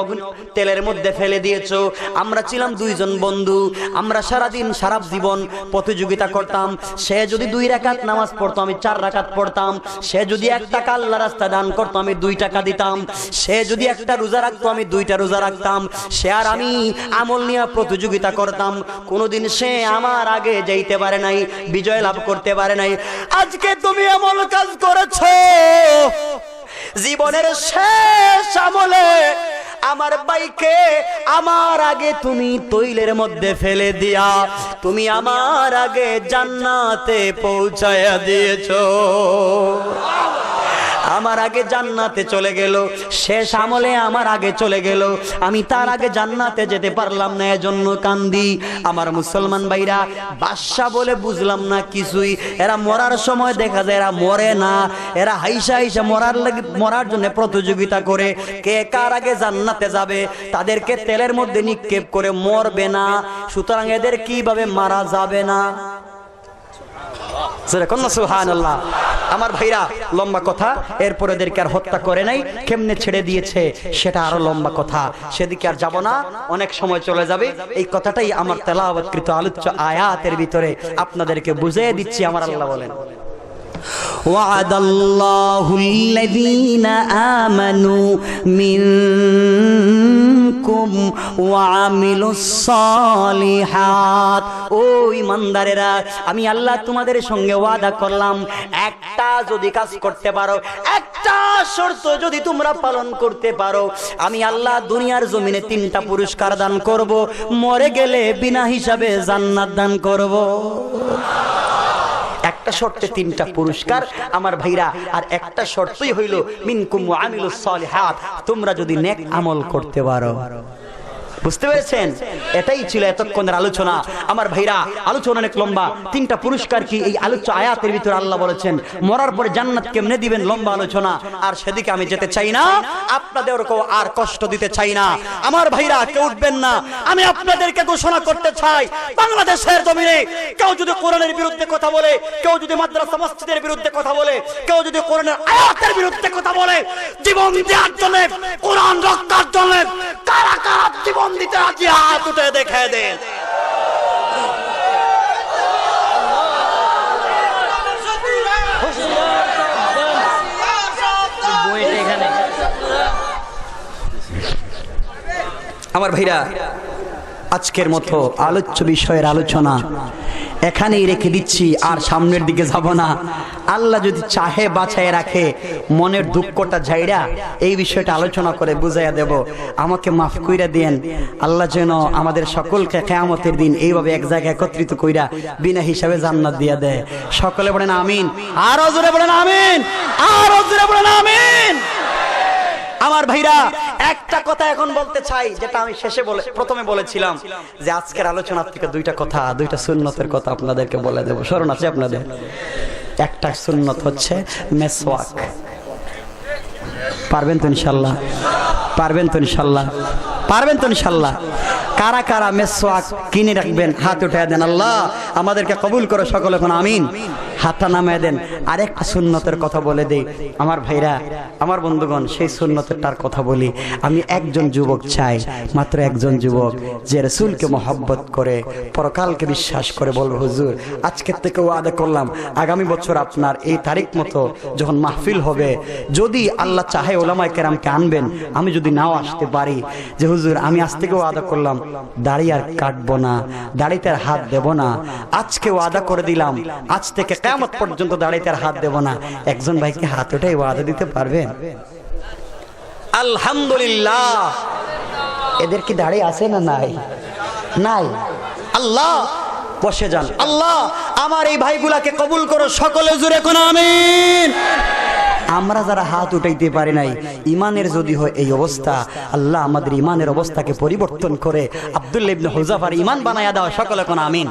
Speaker 2: তেলের মধ্যে ফেলে দিয়েছো, আমরা ছিলাম দুইজন বন্ধু, আমরা সারাদিন সারা জীবন প্রতিযোগিতা করতাম, সে যদি 2 রাকাত নামাজ পড়তো আমি 4 রাকাত পড়তাম, সে যদি 1 টাকা আল্লাহর রাস্তায় দান করতো আমি 2 টাকা দিতাম, সে যদি একটা রোজা রাখতো আমি 2টা রোজা রাখতাম, সে আর আমি আমল নিয়ে প্রতিযোগিতা করতাম, কোনোদিন সে আমার আগে যাইতে পারে নাই, বিজয় লাভ করতে পারে নাই। আজকে তুমি এমন কাজ করেছো, জীবনের শেষ আমলে আমার ভাইকে আমার আগে তুমি তৈলের মধ্যে ফেলে দিয়া তুমি আমার আগে জান্নাতে পৌঁছায়া দিয়েছো, আমার আগে জান্নাতে চলে গেল, শেষ আমলে আমার আগে চলে গেল, আমি তার আগে জান্নাতে যেতে পারলাম না, এজন্য কান্দি। আমার মুসলমান ভাইরা, বাদশা বলে বুঝলাম না কিছুই, এরা মরার সময় দেখা যায় এরা মরে না, এরা হাইসা হাইসা মরার জন্য প্রতিযোগিতা করে, কে কার আগে জান্নাতে যাবে, তাদেরকে তেলের মধ্যে নিক্ষেপ করে মরবে না, সুতরাং এদের কিভাবে মারা যাবে না। সুবহানাল্লাহ। আমার ভাইরা, লম্বা কথা, এরপরে এদেরকে আর হত্যা করে নাই, কেমনে ছেড়ে দিয়েছে সেটা আরো লম্বা কথা, সেদিকে আর যাব না, অনেক সময় চলে যাবে। এই কথাটাই আমার তেলাওয়াতকৃত আলোচ্য আয়াতের ভিতরে আপনাদেরকে বুঝিয়ে দিচ্ছি। আমার আল্লাহ বলেন, وعد الله الذين آمنوا منكم وعملوا الصالحات। ও ঈমানদারেরা, আমি আল্লাহ তোমাদের সঙ্গে ওয়াদা করলাম, একটা যদি কাজ করতে পারো, একটা শর্ত যদি তোমরা পালন করতে পারো, আমি আল্লাহ দুনিয়ার জমিনে 3টা পুরস্কার দান করব, মরে গেলে বিনা হিসাবে জান্নাত দান করব। একটা শর্তে 3টা পুরস্কার আমার ভাইরা, আর একটা শর্তই হইল মিনকুম ওয়া আমিলুস সালিহাত, তোমরা যদি নেক আমল করতে পারো। বুঝতে পেরেছেন? এটাই ছিল এতক্ষণের আলোচনা। আমার ভাইরা, আলোচনা অনেক লম্বা। 3টা পুরস্কার কি এই আলোচ্য আয়াতের ভিতরে আল্লাহ বলেছেন, মরার পরে জান্নাত কেমনে দিবেন, লম্বা আলোচনা, আর সেদিকে আমি যেতে চাই না, আপনাদেরকেও আর কষ্ট দিতে চাই না। আমার ভাইরা, কেউ উঠবেন না, আমি আপনাদেরকে ঘোষণা করতে চাই, বাংলাদেশের জমিনে কেউ যদি কোরআনের বিরুদ্ধে কথা বলে, কেউ যদি মাদ্রাসা মসজিদের বিরুদ্ধে কথা বলে, কেউ যদি কোরআনের আয়াতের বিরুদ্ধে কথা বলে, জীবন দেওয়ার জন্য, কোরআন রক্ষার জন্য কারা কারা জীবন দিতে রাজি, হাত উঠে দেখে দেন। আমার ভাইরা, আজকের মতো আলোচ্য বিষয়ের আলোচনা এখানেই রেখে দিচ্ছি, আর সামনের দিকে যাব না। আল্লাহ যদি চাহে বাঁচায় রাখে, মনের দুঃখটা ঝাইরা এই বিষয়টা আলোচনা করে বুঝাইয়া দেব। আমাকে মাফ কইরা দেন, আল্লাহ যেন আমাদের সকলকে কিয়ামতের দিন এইভাবে এক জায়গায় একত্রিত কইরা বিনা হিসাবে জান্নাত দিয়া দেয়। সকলে বলেন আমিন, আরো জোরে বলেন আমিন, আরো জোরে বলেন আমিন। আমার ভাইরা, একটা কথা এখন এখন বলতে চাই, যেটা আমি প্রথমে বলেছিলাম, যে আজকের আলোচনার থেকে দুইটা সুন্নতের কথা আপনাদেরকে বলে দেবো। স্মরণ আছে আপনাদের? একটা সুন্নত হচ্ছে মেসওয়াক। পারবেন তো ইনশাল্লাহ? পারবেন তো ইনশাল্লাহ? পারবেন তো ইনশাল্লাহ? কারা কারা মেসওয়াক কিনে রাখবেন হাত উঠায় দেন। আল্লাহ আমাদেরকে কবুল করো সকলে, এখন আমিন। হাতটা নামায় দেন। আরেকটা সুন্নতের কথা বলে দেই আমার ভাইরা, আমার বন্ধুগণ, সেই সুন্নতেরটার কথা বলি। আমি একজন যুবক চাই, মাত্র একজন যুবক, যে রাসূলকে মহব্বত করে, পরকালকে বিশ্বাস করে, বলবো হুজুর আজকের থেকে ওয়াদা করলাম আগামী বছর আপনার এই তারিখ মতো যখন মাহফিল হবে, যদি আল্লাহ চাহে ওলামায়ে কেরামকে আনবেন, আমি যদি নাও আসতে পারি, যে হুজুর আমি আজ থেকে ওয়াদা করলাম দাড়ি আর কাটবো না, দাড়িতে আর হাত দেব না, আজকে ওয়াদা করে দিলাম আজ থেকে কিয়ামত পর্যন্ত দাড়িতে আর হাত দেব না। একজন ভাইকে হাত উঠে ওয়াদা দিতে পারবেন? আলহামদুলিল্লাহ। এদের কি দাড়ি আছে না নাই? নাই। আল্লাহ, বসে যান। আল্লাহ আমার এই ভাইগুলাকে কবুল করো সকলে, জোরে কোন আমিন। আমরা যারা হাত উঠাইতে পারি নাই, ইমানের যদি হয় এই অবস্থা, আল্লাহ আমাদের ইমানের অবস্থাকে পরিবর্তন করে আব্দুল্লাহ ইবনে হুযাফার ইমান বানায়া দাও, সকলে কোন আমিন।